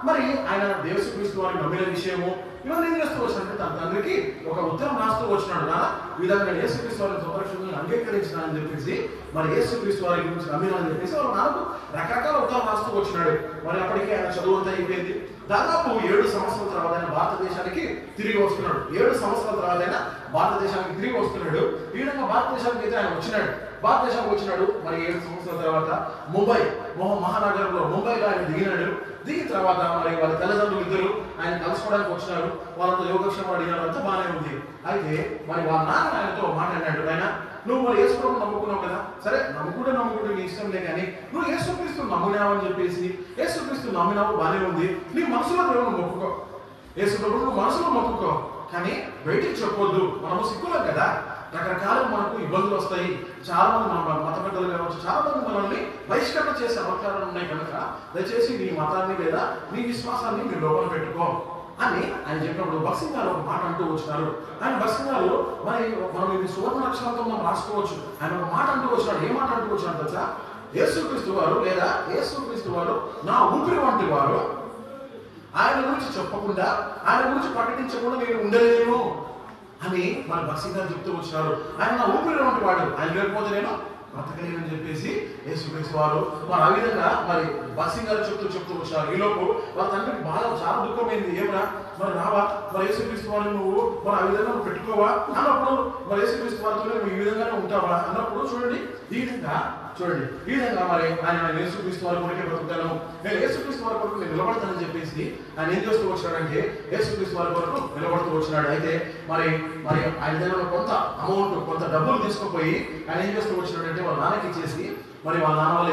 మరి ఆయన యేసుక్రీస్తు వారిని నమ్మిన విషయము ఇవన్నీ ఏం చేస్తూ వచ్చినట్టు తన తండ్రికి ఒక ఉత్తరం రాస్తూ వచ్చినాడు. నా ఈ విధంగా యేసుక్రీస్తు వారిని సంరక్షణను అంగీకరించినానని చెప్పేసి, మరి యేసుక్రీస్తు వారి గురించి నమ్మినానని చెప్పేసి వాళ్ళు నాకు రకరకాల ఉత్తరం రాస్తూ వచ్చినాడు. మరి అప్పటికే ఆయన చదువు అంతా అయిపోయింది. దాదాపు 7 సంవత్సరాల తర్వాత ఆయన భారతదేశానికి తిరిగి వస్తున్నాడు. 7 సంవత్సరాల తర్వాత ఆయన భారతదేశానికి తిరిగి వస్తున్నాడు. ఈ విధంగా భారతదేశానికి అయితే ఆయన భారతదేశానికి వచ్చినాడు. మరి 7 సంవత్సరాల తర్వాత మహానగరంలో ముంబైలో ఆయన దిగిన తర్వాత మరి వాళ్ళ తల్లిదండ్రులు ఇద్దరు ఆయన కలుసుకోవడానికి వచ్చినారు. వాళ్ళతో యోగక్షేమం అడిగినారు, అంతా బాగానే ఉంది. అయితే మరి వాళ్ళ నాన్న ఆయనతో మాట్లాడినాడు, ఆయన నువ్వు మరి యేసుప్రభుని నమ్ముకున్నావు కదా, సరే నమ్ముకుంటే నీ ఇష్టంలే, కానీ నువ్వు యేసుక్రీస్తు నమ్మునావు అని చెప్పేసి యేసుక్రీస్తు నమ్మినావు బాగానే ఉంది. నీ మనసులో దేవుని మొక్కుకో, యేసుప్రభుని నువ్వు మనసులో మొక్కుకో, కానీ బయటికి చెప్పొద్దు. మనము సిక్కులం కదా, రకరకాల మనకు ఇబ్బందులు వస్తాయి. చాలా మంది మన మత పెద్దలు కావచ్చు, చాలా మంది మనల్ని బహిష్కరణ చేసే అవకాశాలు ఉన్నాయి కనుక దయచేసి నీ మతాన్ని లేదా నీ విశ్వాసాన్ని మీరు లోపల పెట్టుకో అని ఆయన చెప్పినప్పుడు భక్సింగ్ గారు ఒక మాట అంటూ వచ్చినారు. ఆయన భక్సింగ్ గారు మరి మనం ఇది సువర్ణ అక్షరాలతో మనం రాసుకోవచ్చు. ఆయన ఒక మాట అంటూ వచ్చినాడు. ఏ మాట అంటూ వచ్చినాడు తెలుసా? యేసుక్రీస్తు వారు నా ఊపిరి వంటి వారు, ఆయన గురించి చెప్పకుండా, ఆయన గురించి ప్రకటించకుండా నేను ఉండలేను అని మన భక్సింగ్ గారు చెప్తూ వచ్చినారు. ఆయన నా ఊపిరి వంటి వాడు, ఆయన లేకపోతే నేను బ్రతకలేనని చెప్పేసి యేసుక్రీస్తు వారు మరి ఆ విధంగా మరి భక్సింగ్ గారు చెప్తూ వచ్చారు. ఈలోపు వాళ్ళ తండ్రికి బాగా చాలా దుఃఖమైంది. ఏమరా మరి రావా, మరి యేసుక్రీస్తు వారిని నువ్వు మరి ఆ విధంగా నువ్వు పెట్టుకోవా అన్నప్పుడు, మరి యేసుక్రీస్తు వారితో నువ్వు ఈ విధంగానే ఉంటావా అన్నప్పుడు ఈ విధంగా మరి ఆయన యేసుక్రీస్తు వారి కొరకే బ్రతుకుతాను, నేను యేసుక్రీస్తు వారి కొరకు నేను నిలబడతానని చెప్పేసి ఆయన ఏం చేస్తూ వచ్చినాడంటే యేసుక్రీస్తు వారి కొరకు నిలబడుతూ వచ్చినాడు. అయితే మరి ఆయన దగ్గర కొంత అమౌంట్, కొంత డబ్బులు తీసుకుపోయి ఆయన ఏం చేస్తూ వచ్చినాడంటే వాళ్ళ నాన్నకి ఇచ్చేసి మరి వాళ్ళ నాన్న వాళ్ళు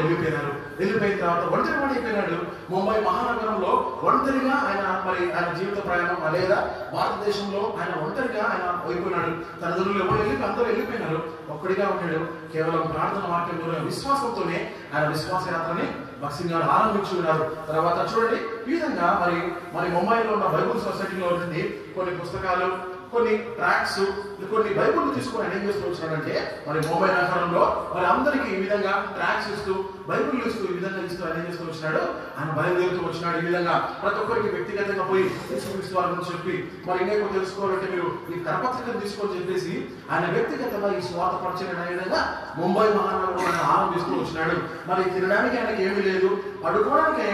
వెళ్ళిపోయిన తర్వాత ఒంటరి అయిపోయినాడు. ముంబై మహానగరంలో ఒంటరిగా ఆయన జీవిత ప్రయాణం లేదా భారతదేశంలో ఆయన ఒంటరిగా ఆయన అయిపోయినాడు. తల్లిదండ్రులు ఎవరు అందరూ వెళ్ళిపోయినారు, ఒక్కడిగా ఉన్నాడు. కేవలం ప్రార్థన వాక్యంలో విశ్వాసంతోనే ఆయన విశ్వాస యాత్రని భక్సింగ్ గారు ఆరంభించి ఉన్నారు. తర్వాత చూడండి, ఈ విధంగా మరి ముంబైలో ఉన్న బైబుల్ సొసైటీలో నుండి కొన్ని పుస్తకాలు, కొన్ని ట్రాక్స్, కొన్ని బైబుల్ తీసుకొని ఆయన ఏం చేస్తూ వచ్చినాడంటే మరి మొబైల్ నగరంలో మరి అందరికీ ఈ విధంగా ట్రాక్స్ ఇస్తూ బైబుల్ ఇస్తూ ఈ విధంగా ఇస్తూ ఆయన ఏం చేస్తూ వచ్చినాడు, ఆయన బయలుదేరుతూ వచ్చినాడు. ఈ విధంగా ప్రతి ఒక్కరికి వ్యక్తిగతంగా పోయి యేసుక్రీస్తు వారి గురించి చెప్పి మరి ఇంకా తెలుసుకోవాలంటే మీరు ఈ కరపత్రికను తీసుకొని చెప్పేసి ఆయన వ్యక్తిగతంగా ఈ స్వార్థ పరిచయం అనే విధంగా ముంబై మహానగరంలో ఆయన ఆరంభిస్తూ వచ్చినాడు. మరి తినడానికి ఆయనకి ఏమీ లేదు, పడుకోవడానికి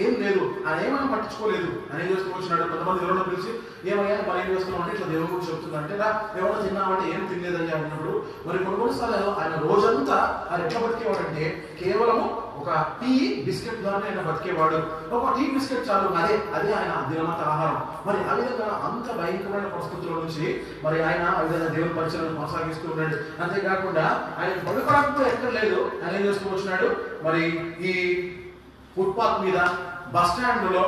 ఏం లేదు, ఆయన ఏమైనా పట్టించుకోలేదు. ఆయన ఏం చేస్తూ వచ్చినాడు, కొంతమంది ఎవరో పిలిచి ఏమయ్యా మరి ఏం చేస్తున్నాం అంటే ఇట్లా దేవుడు గురించి చెప్తుందంటే రా ఎవరో తిన్నామంటే ఏం తినలేదని అన్నప్పుడు మరి కొన్నిసార్లు ఆయన రోజంతా ఆయన ఎట్లా బతికేవాడంటే కేవలము ఒక టీ బిస్కెట్ ద్వారానే ఆయన బతికేవాడు. ఒక టీ బిస్కెట్ చాలు, అదే ఆయన దినమంత ఆహారం. మరి ఆ విధంగా అంత భయంకరమైన పరిస్థితుల నుంచి మరి ఆయన ఆ విధంగా దేవుని పరిచయం కొనసాగిస్తూ ఉన్నాడు. అంతేకాకుండా ఆయన పడుకోవడానికి కూడా ఎక్కడ లేదు. ఆయన ఏం చేస్తూ వచ్చినాడు, మరి ఈ ఫుట్పాత్ మీద, బస్ స్టాండ్ లో,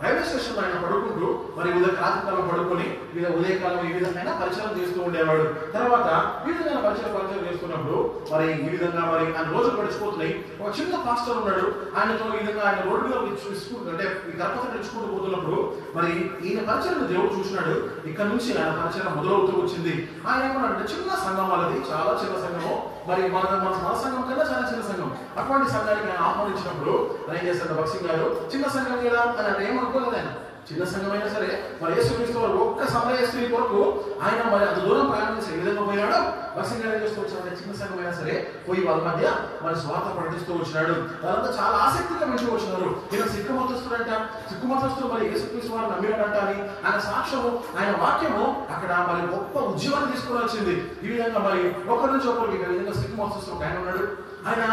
రైల్వే స్టేషన్ ఆయన పడుకుంటూ మరి రాత్రికాలం పడుకొని ఉదయకాలం ఈ విధంగా పరిచయం చేస్తూ ఉండేవాడు. తర్వాత ఈ విధంగా పరిచయం చేస్తున్నప్పుడు మరి ఈ విధంగా మరి ఆయన రోజులు గడిచిపోతున్నాయి. ఒక చిన్న పాస్టర్ ఉన్నాడు, ఆయనతో ఈ విధంగా ఆయన రోడ్డు మీద అంటే ఈ గర్భత నడుచుకుంటూ పోతున్నప్పుడు మరి ఈయన పరిచయం దేవుడు చూసినాడు. ఇక్కడ నుంచి ఆయన పరిచయం మొదలవుతూ వచ్చింది. ఆయన ఏమన్నాడంటే చిన్న సంఘం వాళ్ళది, చాలా చిన్న సంఘము, మరి మన సంఘం కన్నా చాలా చిన్న సంఘం. అటువంటి సంఘానికి ఆయన ఆహ్వానించినప్పుడు ఆయన ఏం చేస్తాడు, భక్సింగ్ గారు చిన్న సంఘం కదా అని ఏమనుకోలేదు. ఆయన చిన్న సంఘమైనా సరే మరి యేసుక్రీస్తు వారు ఒక్క సమరయ స్త్రీ కొరకు ఆయన మరి అంత దూరం ప్రయాణం చేసి ఏ విధంగా పోయినాడు, భక్సింగ్ గారు ఏం చేస్తూ వచ్చాడు, చిన్న సంఘమైనా సరే పోయి వాళ్ళ మధ్య మరి స్వార్థ ప్రకటిస్తూ వచ్చినాడు. వాళ్ళంతా చాలా ఆసక్తిగా వింటూ వచ్చినారు. ఈయన సిక్కుమతస్తుడు మరి యేసుక్రీస్తు వారు నమ్మినాడంట అని ఆయన సాక్ష్యము, ఆయన వాక్యము అక్కడ మరి గొప్ప ఉద్యమాన్ని తీసుకుని వచ్చింది. ఈ విధంగా మరి ఒకరి నుంచి ఒకరికి ఈ విధంగా సిక్కుమతస్తుడు ఆయన ఉన్నాడు. ఆయన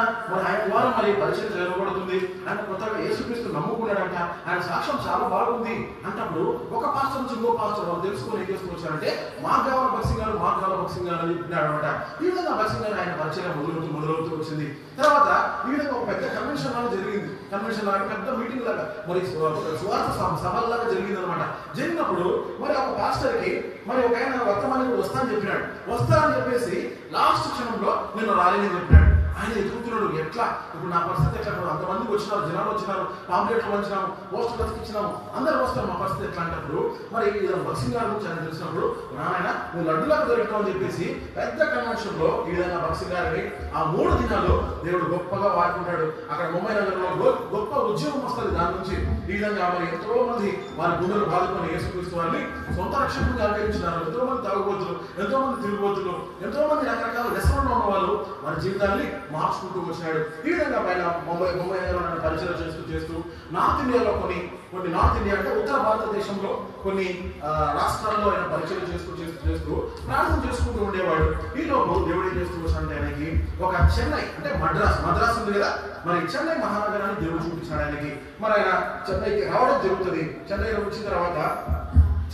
ద్వారా మరి పరిచయం జరగబడుతుంది. ఆయన కొత్తగా యేసుక్రీస్తు నమ్ముకున్నాడంట. ఆయన సాక్ష్యం చాలా బాగుంది అంటప్పుడు ఒక పాస్టర్ నుంచి ఇంకో పాస్టర్ వాళ్ళు తెలుసుకొని ఏం చేస్తూ వచ్చారంటే మాకు కావాలి భక్సింగ్ గారు అని చెప్పినాడు అనమాట. ఈ విధంగా భక్సింగ్ గారు ఆయన పరిచయం మొదలవుతూ వచ్చింది. తర్వాత ఈ విధంగా ఒక పెద్ద కన్వెన్షన్ లాగా జరిగింది. కన్వెన్షన్ లాగా పెద్ద మీటింగ్ లాగా మరి స్వార్థ సభల్లాగా జరిగింది అనమాట. జరిగినప్పుడు మరి ఒక పాస్టర్ కి మరి ఒక ఆయన వర్తమానికి వస్తానని చెప్పేసి లాస్ట్ క్షణంలో నేను రాలేని చెప్పినాడు. ఆయన ఎదుగుతున్నాడు, ఎట్లా ఇప్పుడు నా పరిస్థితి ఎట్లా, అంతమందికి వచ్చినారు, జనాలు వచ్చినారు, పాంప్లెట్లు వంచినాము, పోస్టర్ బతికిచ్చినాము, అందరూ వస్తారు, మా పరిస్థితి ఎట్లా అంటప్పుడు మరి భక్సింగ్ గారి గురించి ఆయన తెలిసినప్పుడు నాయన నువ్వు లడ్డులాగా దొరికావు అని చెప్పేసి పెద్ద కన్వెన్షన్ లో ఈ విధంగా భక్సింగ్ గారిని ఆ 3 దినాలు దేవుడు గొప్పగా వాడుకుంటాడు. అక్కడ ముంబై నగరంలో గొప్ప ఉద్యోగం వస్తుంది దాని నుంచి. ఈ విధంగా మరి ఎంతో మంది వారి గుండెలు బాదుకొని యేసుక్రీస్తు వారిని సొంత రక్షణగా అలంకరించినారు. ఎంతో మంది తాగుబోతులు, ఎంతో మంది తిరుగుబోతులు, ఎంతో మంది రకరకాల వ్యసనంలో ఉన్న వాళ్ళు వారి జీవితాన్ని మార్చుకుంటూ వచ్చినాడు. ఈ విధంగా పైన ముంబై నగరంలో పరిచయం చేస్తూ నార్త్ ఇండియాలో కొన్ని నార్త్ ఇండియా అంటే ఉత్తర భారతదేశంలో కొన్ని రాష్ట్రాల్లో ఆయన పరిచయం చేస్తూ ప్రార్థన చేసుకుంటూ ఉండేవాడు. ఈ లోపు దేవుడు ఏం చేస్తూ వచ్చాడంటే ఆయనకి ఒక చెన్నై అంటే మద్రాస్ ఉంది కదా, మరి చెన్నై మహానగరాన్ని దేవుడు చూపించాడు ఆయనకి. మరి ఆయన చెన్నైకి రావడం జరుగుతుంది. చెన్నైలో వచ్చిన తర్వాత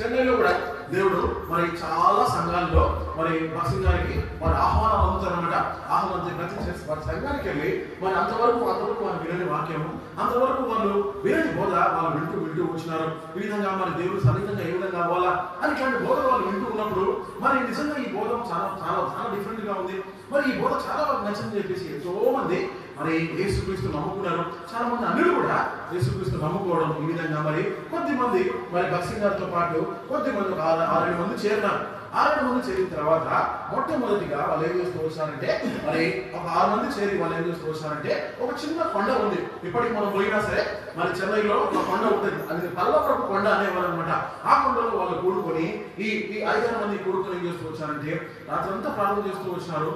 చెన్నైలో కూడా దేవుడు మరి చాలా సంఘాల్లో మరి భక్సింగ్ గారికి మరి ఆహ్వానం అందుతారనమాట. ఆహ్వానం ప్రతి వారి సంఘానికి వెళ్ళి మరి అంతవరకు వాళ్ళు వినని వాక్యము, అంతవరకు వాళ్ళు వినని బోధ వాళ్ళు వింటూ వచ్చినారు. ఈ విధంగా మరి దేవుడు సన్నిధంగా ఏ విధంగా అవ్వాలా అని ఇట్లాంటి బోధ వాళ్ళు వింటూ ఉన్నప్పుడు మరి నిజంగా ఈ బోధ చాలా డిఫరెంట్ గా ఉంది. మరి ఈ బోధ చాలా నచ్చిందని చెప్పేసి ఎంతో మంది మరి యేసుక్రీస్తు నమ్ముకున్నారు. చాలా మంది అన్యులు కూడా యేసుక్రీస్తు నమ్ముకోవడం. ఈ విధంగా మరి కొద్దిమంది మరి భక్సింగ్ గారితో పాటు కొద్దిమంది 6-7 మంది చేరినారు. 6 మంది చేరిన తర్వాత మొట్టమొదటిగా వాళ్ళు ఏం చేస్తూ వచ్చారంటే మరి ఒక 6 మంది చేరి వాళ్ళు ఏం చేస్తూ వచ్చారంటే ఒక చిన్న కొండ ఉంది. ఇప్పటికి మనం పోయినా సరే మరి చెన్నైలో ఒక కొండ ఉంటుంది, అది పల్లపురపు కొండ అనేవారు అనమాట. ఆ కొండలో వాళ్ళు కూడుకొని ఈ 5-6 మంది కూడుకొని ఏం చేస్తూ వచ్చారంటే రాత్రంతా ప్రార్థన చేస్తూ వచ్చినారు.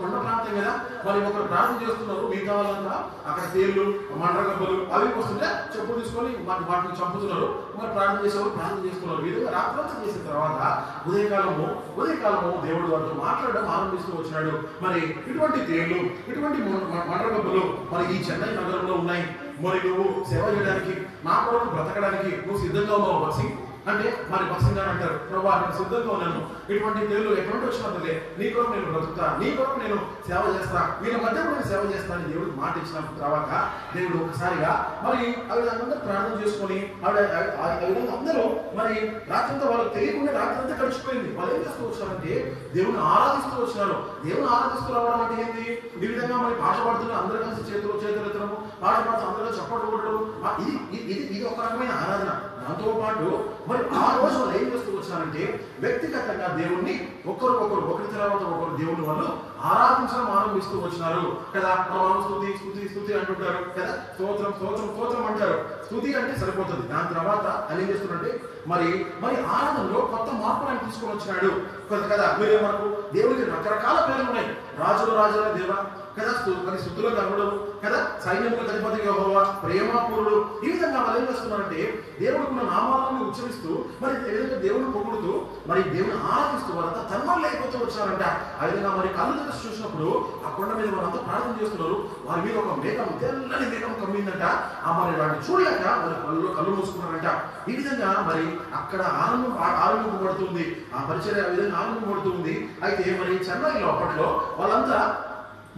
కొండ ప్రాంతం కదా, మరి ఒకరు ప్రార్థన చేస్తున్నారు, మిగతా వాళ్ళంతా అక్కడ తేళ్లు, మండ్రగబ్బలు అవి వస్తుంటే చెప్పులు తీసుకొని వాటిని చంపుతున్నారు. మరి ప్రార్థన చేసేవారు ప్రార్థన చేస్తున్నారు. ఈ విధంగా రాత్రంతా చేసిన తర్వాత ఉదయకాలము దేవుడు వారితో మాట్లాడడం ఆరంభిస్తూ వచ్చినాడు. మరి ఇటువంటి తేళ్లు, ఇటువంటి మండ్రగబ్బలు మరి ఈ చెన్నై నగరంలో ఉన్నాయి. మరి నువ్వు సేవ చేయడానికి, నా కొరకు బ్రతకడానికి నువ్వు సిద్ధంగా ఉన్నావు భక్సింగ్ అంటే మరి భక్సింగ్ గారు అంటారు, ప్రభా నేను సిద్ధంగా ఉన్నాను, ఇటువంటి తేళ్లు ఎటువంటి వచ్చినట్లే నీ కొరకు నేను బ్రతుకుతా, నీ కొరకు నేను సేవ చేస్తా, వీళ్ళ మధ్య నేను సేవ చేస్తానని దేవుడు మాట ఇచ్చినప్పుడు తర్వాత దేవుడు ఒకసారిగా మరి అవి అందరూ ప్రార్థన చేసుకొని విధంగా అందరూ మరి రాత్రంతా వాళ్ళకి తెలియకుండా రాత్రంతా గడిచిపోయింది. వాళ్ళు ఏం చేస్తూ వచ్చారంటే దేవుని ఆరాధిస్తూ వచ్చినారు. దేవుని ఆరాధిస్తూ రావడం అంటే ఏంటి, ఈ విధంగా మరి పాట పాడుతున్న అందరూ కలిసి చేతులు ఎత్తడము, పాట పాడుతూ అందరూ చప్పట్లు కొట్టడం, ఇది ఒక రకమైన ఆరాధన. దాంతో పాటు మరి ఆ రోజు వాళ్ళు ఏం చేస్తూ వచ్చారంటే వ్యక్తిగతంగా దేవుణ్ణి ఒకరి తర్వాత ఒకరు దేవుని వాళ్ళు ఆరాధించడం ఆరంభిస్తూ వచ్చినారు కదా. మనం స్తుతి స్తుతి స్తుతి అంటుంటారు కదా, స్తోత్రం స్తోత్రం స్తోత్రం అంటారు. స్తుతి అంటే సరిపోతుంది. దాని తర్వాత ఆయన ఏం చేస్తున్నారంటే మరి ఆరాధనలో కొత్త మార్పులు ఆయన తీసుకొని వచ్చినాడు కదా. మీరే మనకు దేవుడికి రకరకాల పేర్లు ఉన్నాయి. రాజుల దేవ కదా, మరి స్తుతుల కర్ణుడు కదా, సైన్యముల అధిపతి యెహోవా, ప్రేమపూరుడు. ఈ విధంగా వాళ్ళు ఏం చేస్తున్నారంటే దేవుడికి ఉన్న నామాలను ఉచ్చరిస్తూ మరి ఏదైతే దేవుని పొగుడుతూ మరి దేవుని ఆరాధిస్తూ వాళ్ళంతా తన్మలు అయిపోతూ వచ్చారంట. ఆ విధంగా మరి కళ్ళు దగ్గర చూసినప్పుడు ఆ కొండ మీద వాళ్ళంతా ప్రార్థన చేస్తున్నారు. వారి మీద ఒక మేఘం, తెల్లని మేఘం కమ్మిందంట. ఆ మరి వాడిని చూడలేక వాళ్ళు కళ్ళు మూసుకున్నారంట. ఈ విధంగా మరి అక్కడ ఆరంభింపబడుతుంది ఆ పరిచర్య, ఆ విధంగా ఆరంభింపబడుతుంది. అయితే మరి చెన్నైలో అప్పట్లో వాళ్ళంతా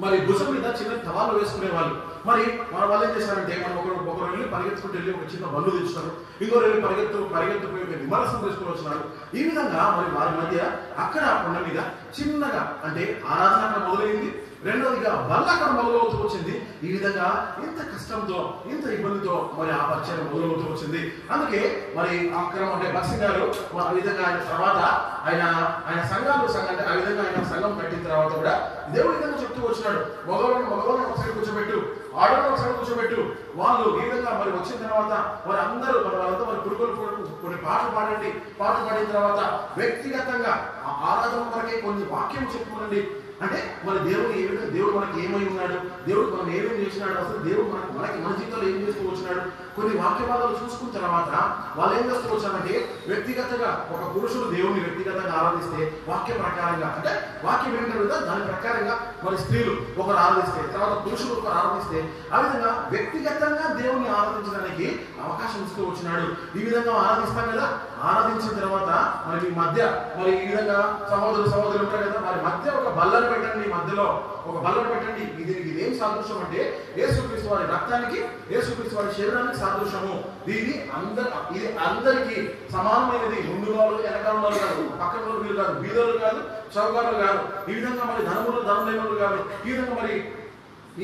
మరి భుజం మీద చిన్న టవాలు వేసుకునే వాళ్ళు. మరి వాళ్ళు ఏం చేశారంటే మనం ఒకరు వెళ్ళి పరిగెత్తుకుంటూ వెళ్ళి ఒక చిన్న బళ్ళు తెచ్చున్నారు, ఇంకొరు వెళ్ళి పరిగెత్తుకుపోయి విమర్శనం తీసుకుని వచ్చినారు. ఈ విధంగా మరి వారి మధ్య అక్కడ కొండ మీద చిన్నగా అంటే ఆరాధన అక్కడ మొదలైంది. రెండవదిగా బల్ల అక్కడ మొదలవుతూ వచ్చింది. ఈ విధంగా ఇంత కష్టంతో ఇంత ఇబ్బందితో మరి ఆ పరిచయం మొదలవుతూ వచ్చింది. అందుకే మరి అక్కడ అంటే బక్సింగ్ గారు ఆ విధంగా ఆయన తర్వాత ఆయన సంఘాలు అంటే ఆ విధంగా ఆయన సంఘం కట్టిన తర్వాత కూడా దేవుడి విధంగా చెప్తూ వచ్చినాడు, మగవాళ్ళని ఒక సైడ్ కూర్చోబెట్టు, ఆడవాళ్ళని ఒక సైడ్ కూర్చోబెట్టు. వాళ్ళు ఈ విధంగా మరి వచ్చిన తర్వాత మరి అందరూ వాళ్ళంతా మరి కొన్ని పాటలు పాడిన తర్వాత వ్యక్తిగతంగా ఆరాధన వరకే కొన్ని వాక్యం చెప్పుకోనండి. అంటే మన దేవుడు మనకి ఏమై ఉన్నాడు, దేవుడు మనం ఏమేమి చేసినాడు, అసలు దేవుడు మనకి మన జీవితంలో ఏం చేస్తూ వచ్చినాడు, కొన్ని వాక్యవాదాలు చూసుకున్న తర్వాత వాళ్ళు ఏం చేస్తూ వచ్చారంటే వ్యక్తిగతంగా ఒక పురుషుడు దేవుడిని వ్యక్తిగతంగా ఆరాధిస్తే వాక్య ప్రకారంగా అంటే వాక్యం ఏంటంటే కదా దాని ప్రకారంగా మరి స్త్రీలు ఒకరు ఆరాధిస్తే తర్వాత పురుషులు ఒకరు ఆరాధిస్తే ఆ విధంగా వ్యక్తిగతంగా దేవుణ్ణి ఆరాధించడానికి అవకాశం ఇస్తూ వచ్చినాడు. ఈ విధంగా ఆరాధిస్తాం కదా, ఆరాధించిన తర్వాత మరి మీ మధ్య మరి ఈ విధంగా సహోదరులు ఉంటారు కదా, వారి మధ్య ఒక బల్లను పెట్టండి, మధ్యలో ఒక బల్లను పెట్టండి. ఇది ఏం సాదృశ్యం అంటే యేసుక్రీస్తు వారి రక్తానికి, యేసుక్రీస్తు వారి శరీరానికి సాదృశ్యము. ఇది అందరికీ సమానమైనది. ముందు వాళ్ళు వెనకాల వాళ్ళు కాదు, పక్కన వాళ్ళు వీళ్ళు కాదు, బీదలు కాదు, చౌకారులు కాదు. ఈ విధంగా మరి ధనం లేని కాదు. ఈ విధంగా మరి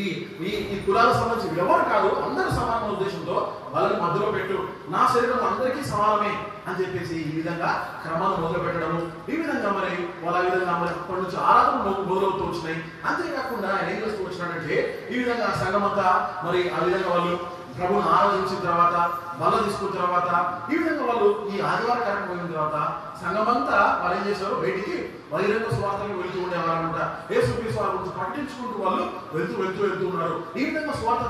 ఈ కులాలకు సంబంధించి ఎవరు కాదు, అందరూ సమానమైన ఉద్దేశంతో వాళ్ళని మధ్యలో పెట్టు, నా శరీరం అందరికీ సమానమే అని చెప్పేసి ఈ విధంగా క్రమాన్ని మొదలు పెట్టడము. ఈ విధంగా మరి వాళ్ళ విధంగా మరి అప్పటి నుంచి ఆరాధన మొదలవుతూ వచ్చినాయి. అంతేకాకుండా ఆయన ఏం చేస్తూ వచ్చినాడంటే ఈ విధంగా సంఘమంతా మరి ఆ విధంగా వాళ్ళు ప్రభువును ఆరాధించిన తర్వాత బల్ల తీసుకున్న తర్వాత ఈ విధంగా వాళ్ళు ఈ ఆదివార కార్యక్రమం అయిన తర్వాత సంఘమంతా వాళ్ళు ఏం చేశారు, బయటికి బహిరంగ స్వార్థలకు వెళ్తూ ఉండేవారు అనమాట. యేసుక్రీస్తు వారి గురించి ప్రకటించుకుంటూ వాళ్ళు వెళ్తూ ఉన్నారు. ఈ విధంగా స్వార్థ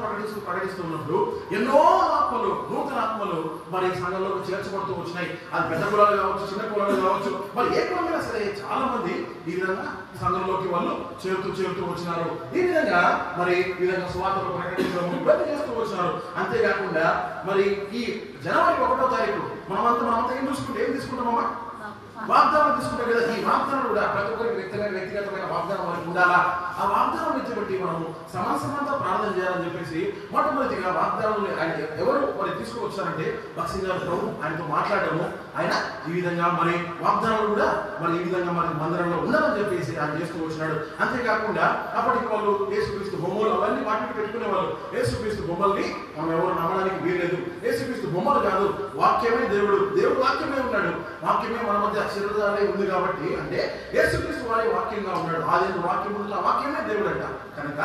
ప్రకటిస్తున్నప్పుడు ఎన్నో ఆత్మలు, నూతన ఆత్మలు మరి సంఘంలోకి చేర్చబడుతూ వచ్చినాయి. అది పెద్ద కులాలు కావచ్చు, చిన్న కులాలు కావచ్చు, మరి ఏ కులమైనా సరే చాలా మంది ఈ విధంగా సంఘంలోకి వాళ్ళు చేరుతూ వచ్చినారు. ఈ విధంగా మరి ఈ విధంగా స్వార్థలు ప్రకటించడం ఇవన్నీ చేస్తూ వచ్చినారు. అంతేకాకుండా మరి ఈ జనవరి 1వ తారీఖు మనమంతా ఏం తీసుకుంటామమ్మా, వాగ్దానం తీసుకుంటాం కదా. ఈ వాగ్దానం కూడా ప్రతి ఒక్కరికి వ్యక్తిగతమైన వాగ్దానం మనకి ఉండాలా. ఆ వాగ్దానం బట్టి మనము సమాసమంతా ప్రార్థన చేయాలని చెప్పేసి మొట్టమొదటిగా వాగ్దానం ఆయన ఎవరు మరి తీసుకువచ్చారంటే బక్సింగ్ గారు ఆయనతో మాట్లాడము. ఆయన ఈ విధంగా మరి వాగ్దానాలు కూడా మరి ఈ విధంగా మరి మందిరంలో ఉండాలని చెప్పేసి ఆయన చేస్తూ వచ్చినాడు. అంతేకాకుండా అప్పటికి వాళ్ళు యేసుక్రీస్తు బొమ్మలు అవన్నీ వాటిని పెట్టుకునే వాళ్ళు. యేసుక్రీస్తు బొమ్మల్ని మనం ఎవరు నమ్మడానికి వీల్లేదు. యేసుక్రీస్తు బొమ్మలు కాదు, వాక్యమే దేవుడు వాక్యమే ఉన్నాడు. వాక్యమే మన మధ్య శరీరాలే ఉంది కాబట్టి అంటే యేసుక్రీస్తు వారి వాక్యంగా ఉన్నాడు. ఆది వాక్యం ఉంది, ఆ వాక్యమే దేవుడు అంట. కనుక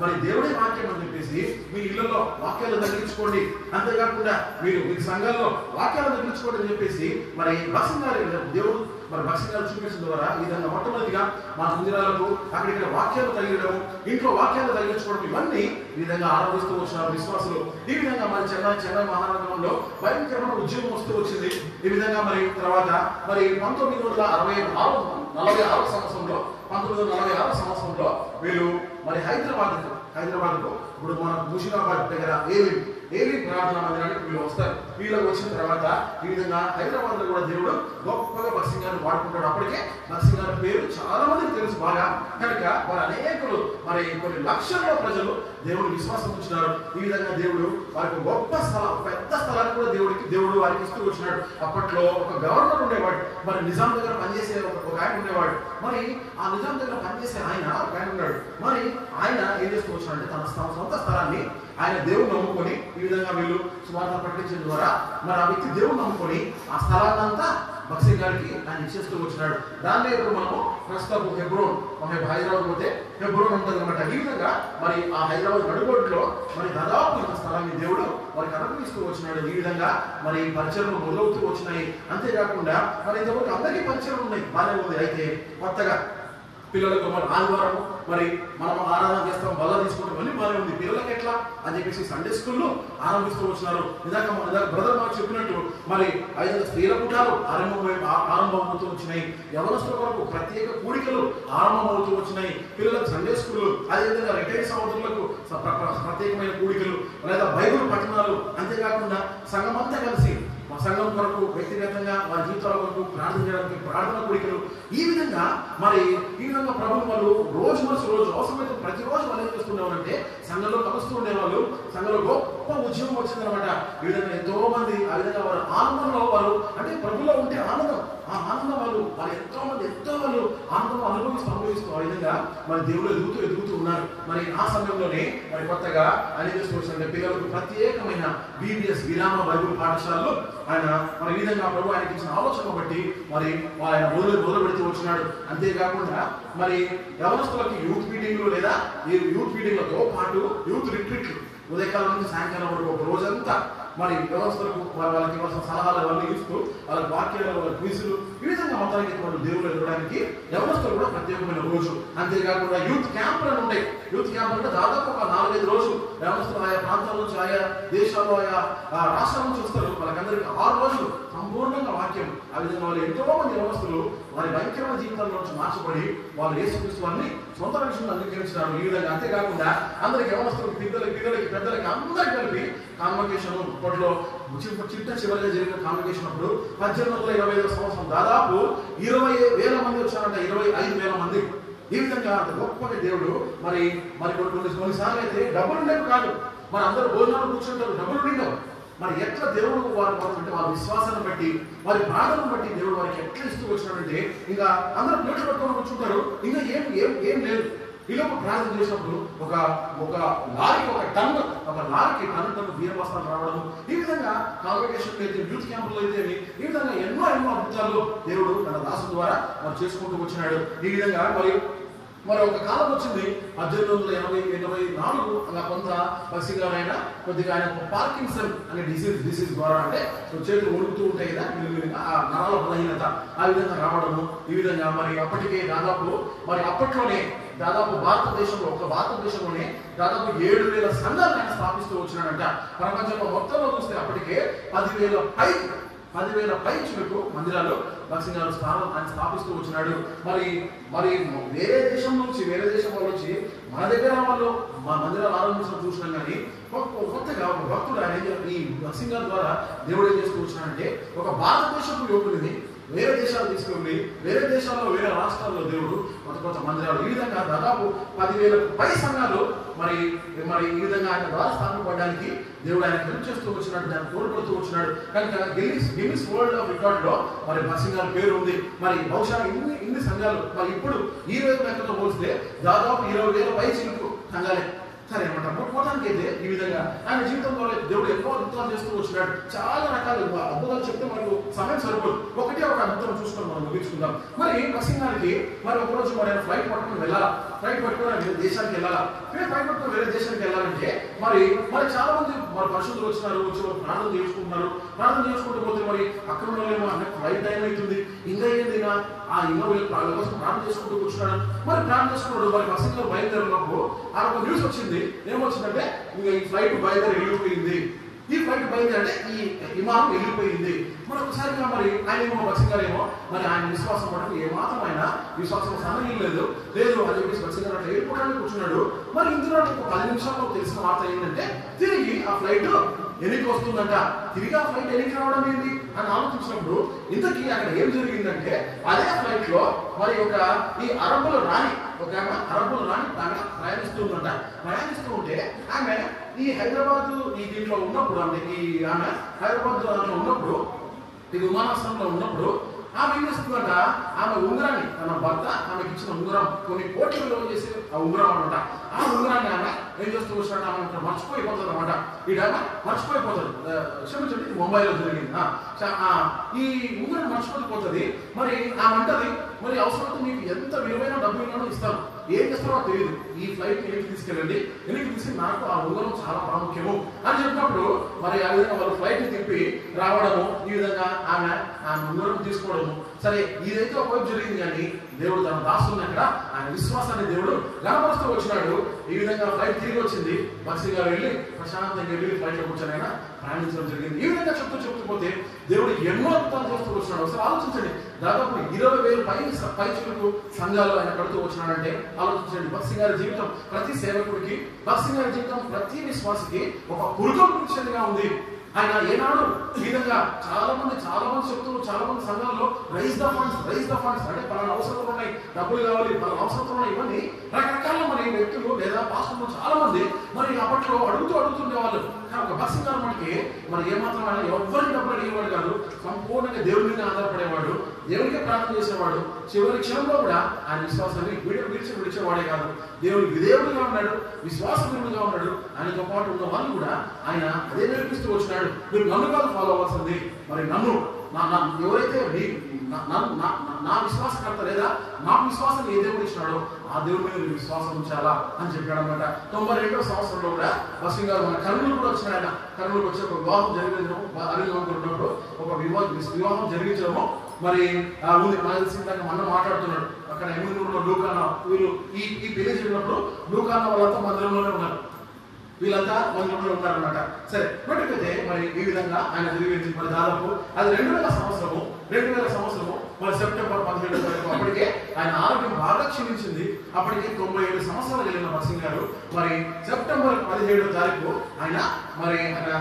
మరి దేవుడి వాక్యం అని చెప్పేసి మీ ఇళ్లలో వాక్యాలు తగ్గించుకోండి. అంతేకాకుండా మీరు మీ సంఘాల్లో వాక్యాలు తగ్గించుకోండి అని చెప్పేసి మరి బక్సింగ్ గారు దేవుడు మరి బక్సింగ్ గారు చూపించిన ద్వారా ఈ విధంగా మొట్టమొదటిగా మన మందిరాలకు అక్కడిక్కడ వాక్యాలు తగిలడము, ఇంట్లో వాక్యాలు తగ్గించుకోవడం ఇవన్నీ ఈ విధంగా ఆరాధిస్తూ వచ్చిన విశ్వాసులు. ఈ విధంగా మరి చెన్నై మహానగరంలో భయంకరమైన ఉద్యోగం వస్తూ వచ్చింది. ఈ విధంగా మరి తర్వాత మరి 1946 సంవత్సరంలో వీళ్ళు మరి హైదరాబాద్కు ఇప్పుడు మన ముషిరాబాద్ దగ్గర ఏవి ప్రార్థనా మందిరానికి వీళ్ళు వస్తారు. వీళ్ళకి వచ్చిన తర్వాత ఈ విధంగా హైదరాబాద్ లో కూడా దేవుడు గొప్పగా బక్సింగ్ గారిని వాడుకుంటాడు. అప్పటికే బక్సింగ్ గారి పేరు చాలా మందికి తెలుసు బాగా. కనుక వారు అనేకులు మరి కొన్ని లక్షల ప్రజలు దేవుడు విశ్వాసం ఉంచినారు. ఈ విధంగా దేవుడు వారికి గొప్ప స్థలం, పెద్ద స్థలాన్ని కూడా దేవుడు వారికి ఇస్తూ వచ్చినాడు. అప్పట్లో ఒక గవర్నర్ ఉండేవాడు, మరి నిజాం దగ్గర పనిచేసే ఒక ఆయన ఉండేవాడు. మరి ఆ నిజాం దగ్గర పనిచేసే ఆయన ఒక ఆయన ఉన్నాడు. మరి ఆయన ఏం చేస్తూ వచ్చినాడంటే తన సొంత స్థలాన్ని ఆయన దేవుడు నమ్ముకొని ఈ విధంగా వీళ్ళు సువార్త ప్రకటించడం ద్వారా మరి ఆ వ్యక్తి దేవుడు నమ్ముకొని ఆ స్థలాన్నంతా బక్సింగ్ గారికి ఆయన ఇచ్చేస్తూ వచ్చినాడు. దాన్నే ఇప్పుడు మనము ప్రస్తుతం హెబ్రోన్, హైదరాబాద్ పోతే హెబ్రోన్ ఉంటుంది అనమాట. ఈ విధంగా మరి ఆ హైదరాబాద్ నడుగోడులో మరి దాదాపు ఇంత స్థలాన్ని దేవుడు వారికి అనుగ్రహిస్తూ వచ్చినాడు. ఈ విధంగా మరి పరిచయలు మొదలవుతూ వచ్చినాయి. అంతేకాకుండా మరి ఇంతవరకు అందరికీ పరిచయం ఉన్నాయి, బాగానే ఉంది. అయితే కొత్తగా పిల్లలకు మరి ఆదివారం మరి మనం ఆరాధన చేస్తాం, బల్ల తీసుకుంటాం, అన్ని బాగానే ఉంది. పిల్లలకి ఎట్లా అని చెప్పేసి సండే స్కూల్లో ఆరంభిస్తూ వచ్చినారు. ఇందాక బ్రదర్ మాకు చెప్పినట్టు మరి 5 స్త్రీల కూటాలు ఆరంభమవుతూ వచ్చినాయి. యవనస్తుల వరకు ప్రత్యేక కూడికలు ఆరంభమవుతూ వచ్చినాయి. పిల్లలకు సండే స్కూల్, అదేవిధంగా రిటైర్ సహోదరులకు ప్రత్యేకమైన కూడికలు లేదా బైబిల్ పఠనాలు, అంతేకాకుండా సంఘం అంతా కలిసి సంఘం కొరకు వ్యక్తిగతంగా వారి జీవితాల కొరకు ప్రార్థన చేయడానికి ప్రార్థన కూడికలు, ఈ విధంగా మరి ఈ విధంగా ప్రభుత్వం వాళ్ళు రోజు అవసరమైతే ప్రతిరోజు వాళ్ళు ఏం చేస్తుండేవారంటే సంఘంలో కలుస్తూ ఉండేవాళ్ళు. సంఘంలో గొప్ప ఉద్యమం వచ్చిందనమాట. ఈ విధంగా ఎంతో మంది ఆ విధంగా వారు ఆనందంలో వారు అంటే ప్రభులో ఉంటే ఆనందం, ఆ ఆనందం వాళ్ళు ఎంతో వాళ్ళు ఆనందం అనుభవిస్తూ ఆ విధంగా మరి దేవుడు ఎదుగుతూ ఉన్నారు. మరి ఆ సమయంలోనే మరి కొత్తగా ఆయన చేసుకోవచ్చు పిల్లలకు ప్రత్యేకమైన BBS విరామ బైబిల్ పాఠశాలలో ఆయన మరి ఈ విధంగా ప్రభు ఆయనకి ఇచ్చిన ఆలోచన బట్టి మరి ఆయన మొదలు పెడుతూ వచ్చినాడు. అంతేకాకుండా మరి యవనస్తులకి యూత్ మీటింగ్లు లేదా ఈ యూత్ మీటింగ్లతో పాటు యూత్ రిట్రీట్లు ఉదయకాలం నుంచి సాయంకాలం వరకు ఒక రోజంతా మరి వ్యవస్థలకు వాళ్ళకి ఇవ్వాల్సిన సలహాలు అవన్నీ ఇస్తూ వాళ్ళకి వాక్యాలు, వాళ్ళ క్విజులు, ఈ విధంగా మొత్తానికి వాళ్ళు దేవుళ్ళు ఎదగడానికి వ్యవస్థలు కూడా ప్రత్యేకమైన రోజు. అంతేకాకుండా యూత్ క్యాంపులు ఉంటాయి. యూత్ క్యాంప్ అంటే దాదాపు ఒక 4-5 రోజులు వ్యవస్థలు ఆయా ప్రాంతాల నుంచి, ఆయా దేశాలు, ఆయా రాష్ట్రాల నుంచి వస్తారు. వాళ్ళకందరికీ 6 రోజులు సంపూర్ణంగా వాక్యం. ఆ విధంగా వాళ్ళు ఎంతో మంది వ్యవస్థలు వారి భయంకరమైన జీవితాల నుంచి మార్చబడి వాళ్ళు యేసుక్రీస్తు వారిని సొంత విషయంలో అంగీకరించినారు. ఈ విధంగా అంతేకాకుండా అందరికి వ్యవస్థలు పిల్లలకి పెద్దలకి అందరికి కలిపి కాన్వకేషన్ ఇప్పట్లో చివరిగా జరిగిన కాన్వకేషన్ అప్పుడు 1825 సంవత్సరం దాదాపు 20,000 మంది వచ్చారంట. 25,000 మంది. ఈ విధంగా అంత గొప్పగా దేవుడు మరి కొన్నిసార్లు అయితే డబ్బులు ఉండేవి కాదు. మరి అందరూ భోజనాలు కూర్చుంటారు, డబ్బులు ఉండేవి. మరి ఎట్లా దేవుడు అంటే వారి విశ్వాసాన్ని బట్టి వారి ప్రార్థనను బట్టి దేవుడు వారికి ఎట్లా ఇస్తూ వచ్చినాడంటే ఇంకా అందరూ ప్లేట్లు పట్టుకొని కూర్చుంటారు, ఇంకా ఏం లేదు. ఈలోపు ప్రార్థన చేసినప్పుడు ఒక లారీకి టన్ను బియ్యం బస్తాలు రావడం, ఈ విధంగా కాంగ్రిగేషన్ అయితే యూత్ క్యాంపుల్లో అయితే ఈ విధంగా ఎన్నో అద్భుతాలు దేవుడు తన దాసు ద్వారా మరి చేసుకుంటూ వచ్చినాడు. ఈ విధంగా మరి ఒక కాలం వచ్చింది 1884 అలా కొంత పసిగారైనా కొద్దిగా ఆయన పార్కిన్సన్ అనే డిసీజ్ ద్వారా అంటే చేతులు వణుకుతూ ఉంటాయి కదా, ఆ నరాల బలహీనత ఆ విధంగా రావడము. ఈ విధంగా మరి అప్పటికే అప్పట్లోనే దాదాపు భారతదేశంలోనే దాదాపు 7,000 సంఘాలు ఆయన స్థాపిస్తూ వచ్చినాడంట. ప్రపంచంలో మొత్తంలో చూస్తే అప్పటికే 10,000 పైచులకు మందిరాలు బక్సింగ్ గారు ఆయన స్థాపిస్తూ వచ్చినాడు. మరి వేరే దేశం వాళ్ళు వచ్చి మన దగ్గర వాళ్ళు మా మందిరాలు ఆరంభించడం చూసినాం. కానీ కొత్తగా ఒక భక్తుడు ఆయన ఈ బక్సింగ్ గారి ద్వారా దేవుడు ఏం చేస్తూ వచ్చినాడంటే ఒక భారతదేశపు యువకుడిని వేరే దేశాలు తీసుకెళ్ళి వేరే దేశాల్లో వేరే రాష్ట్రాల్లో దేవుడు కొత్త మందిరాలు, ఈ విధంగా దాదాపు 10,000 పై సంఘాలు మరి ఈ విధంగా ఆయన ద్వారా స్థాపించబడడానికి దేవుడు ఆయన హెల్ప్ చేస్తూ వచ్చినాడు, దాన్ని తోడ్పడుతూ వచ్చినాడు. కనుక గిన్నిస్ వరల్డ్ రికార్డ్ లో మరి బక్సింగ్ గారి పేరు ఉంది. మరి బహుశా ఇన్ని సంఘాలు మరి ఇప్పుడు ఈ రోజు లెక్కతో పోలిస్తే దాదాపు 20,000 పై చిలుకు సంఘాలే. సరే అనమాట. మొత్తానికి అయితే ఈ విధంగా ఆయన జీవితంలో దేవుడు ఎన్నో అద్భుతాలు చేస్తూ వచ్చినాడు. చాలా రకాల అద్భుతాలు చెప్తే మనకు సమయం సరిపోదు. ఒక అద్భుతం చూసుకొని మనం ముగించుకుందాం. మరి బక్సింగ్ గారికి మరి ఒకరోజు మరి ఆయన ఫ్లైట్ పట్టుకుని వెళ్ళాలా, ఫ్లైట్ పట్టుకుని దేశానికి వెళ్ళాలా. ఫ్లైట్ పట్టుకుని వేరే దేశానికి వెళ్ళాలంటే మరి చాలా మంది మరి పరిశుద్ధులు వచ్చి ప్రార్థన చేసుకుంటూ పోతే మరి అక్కడ అన్న ఫ్లైట్ టైం అవుతుంది, ఇంకా ఏందినా వాళ్ళ కోసం ప్రార్థన చేసుకుంటూ కూర్చున్నాడు. మరి ప్రార్థన చేసుకున్నాడు. మరి బక్సింగ్ గారు బయలుదేరినప్పుడు ఆ ఒక న్యూస్ వచ్చింది. ఏమొచ్చిందంటే ఇంకా ఈ ఫ్లైట్ వెళ్ళిపోయింది, ఈ ఫ్లైట్ బయలుదేరంటే ఈ విమానం వెళ్ళిపోయింది. మరి ఒకసారిగా మరి ఆయన బక్సింగ్ గారు మరి ఆయన విశ్వాసం పడుతూ ఏమాత్రం ఆయన విశ్వాసం సన్నగిం లేదు అని చెప్పేసి బక్సింగ్ గారు అట్లా వెళ్ళిపోవడానికి కూర్చున్నాడు. మరి ఇందులో ఒక 10 నిమిషాల్లో తెలిసిన వార్త ఏంటంటే తిరిగి ఆ ఫ్లైట్ ఎన్నికి వస్తుందంట. తిరిగి ఆ ఫ్లైట్ ఎన్నికి రావడం ఏంటి అని ఆలోచించినప్పుడు ఇంతకీ అక్కడ ఏం జరిగిందంటే అదే ఫ్లైట్ లో మరి ఈ అరబ్బుల రాణి ఆమె ప్రయాణిస్తూ ఉంటే ఆమె ఈ హైదరాబాద్ ఈ దీంట్లో ఉన్నప్పుడు అంటే ఆమె హైదరాబాద్ దాంట్లో ఉన్నప్పుడు ఈ విమానాశ్రయంలో ఉన్నప్పుడు ఆమె ఏం చేస్తుందంట, ఆమె ఉంగరాన్ని తన భర్త ఆమెకి ఇచ్చిన ఉంగరం కొన్ని కోట్ల విలువ చేసి ఆ ఉంగరం అనమాట. ఆ ఉంగరాన్ని ఆమె ఏం చేస్తూ వచ్చాడు, ఆమె మర్చిపోయిపోతుంది అనమాట. ఈడామె మర్చిపోయిపోతుంది, క్షమించండి ముంబైలో జరిగింది. ఈ ఉంగరం మర్చిపోయిపోతుంది. మరి ఆమె అంటది, మరి అవసరమైతే మీకు ఎంత విలువైన డబ్బు ఇవ్వనో ఇస్తాను, ఏం చేస్తారో తెలియదు, ఈ ఫ్లైట్ ఎన్నికి తీసుకెళ్ళండి, ఎన్నికి తీసుకెళ్ళి నాకు ఆ ఉంగరం చాలా ప్రాముఖ్యము అని చెప్పినప్పుడు మరి ఆ విధంగా వాళ్ళు ఫ్లైట్ తిప్పి రావడము, ఈ విధంగా ఆమె ఉంగరం తీసుకోవడము. సరే ఇదైతే ఒకవైపు జరిగింది, కానీ దేవుడు తన దాసుని అక్కడ ఆయన విశ్వాసాన్ని దేవుడు గణపరుస్తూ వచ్చినాడు. ఈ విధంగా ఫ్లైట్ తిరిగి వచ్చింది. బస్సు గారు వెళ్ళి ప్రశాంతంగా వెళ్ళి ఫ్లైట్ లో కూర్చొని అయినా ప్రయాణించడం జరిగింది. ఈ విధంగా చెప్తూ పోతే దేవుడు ఎన్నో అద్భుతాలు చేస్తూ వచ్చినాడు. అసలు ఆలోచించండి, దాదాపు 20,000 పైచులకు సంఘాలు ఆయన కడుతూ వచ్చినాడంటే ఆలోచించండి. భక్తి గారి జీవితం ప్రతి సేవకుడికి, భక్తి గారి జీవితం ప్రతి విశ్వాసికి ఒక పురుగోపనిషత్తుగా ఉంది. ఆయన ఏనాడు ఈ విధంగా చాలా మంది చెప్తున్నారు, చాలా మంది సంఘాల్లో రైజ్ ద ఫండ్స్ అంటే పలానా అవసరాలు ఉన్నాయి, డబ్బులు కావాలి, పలానా అవసరాలు ఉన్నాయి, ఇవన్నీ రకరకాల మరి వ్యక్తులు లేదా పాస్టర్లు చాలా మంది మరి అప్పట్లో అడుగుతుండేవాళ్ళు. కానీ ఒక భక్తి గారు మనకి మరి ఏమాత్రం ఆయన ఎవరిని డబ్బులు అడిగేవాడు కాదు, సంపూర్ణంగా దేవుడి మీద ఆధారపడేవాడు, దేవుడికే ప్రార్థన చేసేవాడు. చివరి క్షణంలో కూడా ఆయన విశ్వాసాన్ని విడిచేవాడే కాదు, దేవుడికి విధేయుడిగా ఉన్నాడు, విశ్వాసపరుడుగా ఉన్నాడు. ఆయనతో పాటు ఉన్న వాళ్ళు కూడా ఆయన అదే నేర్పిస్తూ వచ్చినాడు. మీరు నన్ను కాదు ఫాలో అవ్వాల్సింది, మరి నన్ను ఎవరైతే నా విశ్వాసకర్త లేదా నా విశ్వాసం ఏ దేవుడు ఇచ్చినాడో ఆ దేవుడి మీద విశ్వాసం ఉంచాలా అని చెప్పాడు అనమాట. 92వ సంవత్సరంలో కూడా బస్సు గారు మన కర్నూలు కూడా వచ్చిన ఆయన కర్నూలుకి వచ్చి ఒక వివాహం జరిగించడము, అరిగినప్పుడు ఒక వివాహం జరిగించడము మరి ఉంది. మనకు తెలిసిందాక మనం మాట్లాడుతున్నాడు అక్కడ ఎమ్మెల్యేలో లూకానా వీళ్ళు ఈ పెళ్లి జరిగినప్పుడు లూకానా వాళ్ళంతా మందిరంలోనే ఉన్నారు, వీళ్ళంతా మందిరంలో ఉన్నారన్నమాట. సరే బట్టిపోతే మరి ఈ విధంగా ఆయన జరిగింది. మరి దాదాపు అది 2000 సంవత్సరము మరి సెప్టెంబర్ 17 తారీఖు అప్పటికే ఆయన ఆరోగ్యం బాగా క్షీణించింది. అప్పటికే 97 సంవత్సరాలు కలిగిన బసింగ్ గారు మరి సెప్టెంబర్ 17 తారీఖు ఆయన మరి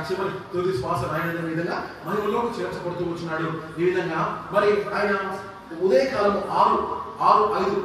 చివరి తుది శ్వాస ఆయన విధంగా మహిమలోకి చేర్చబడుతూ వచ్చినాడు. ఈ విధంగా మరి ఆయన ఉదయకాలం 6:05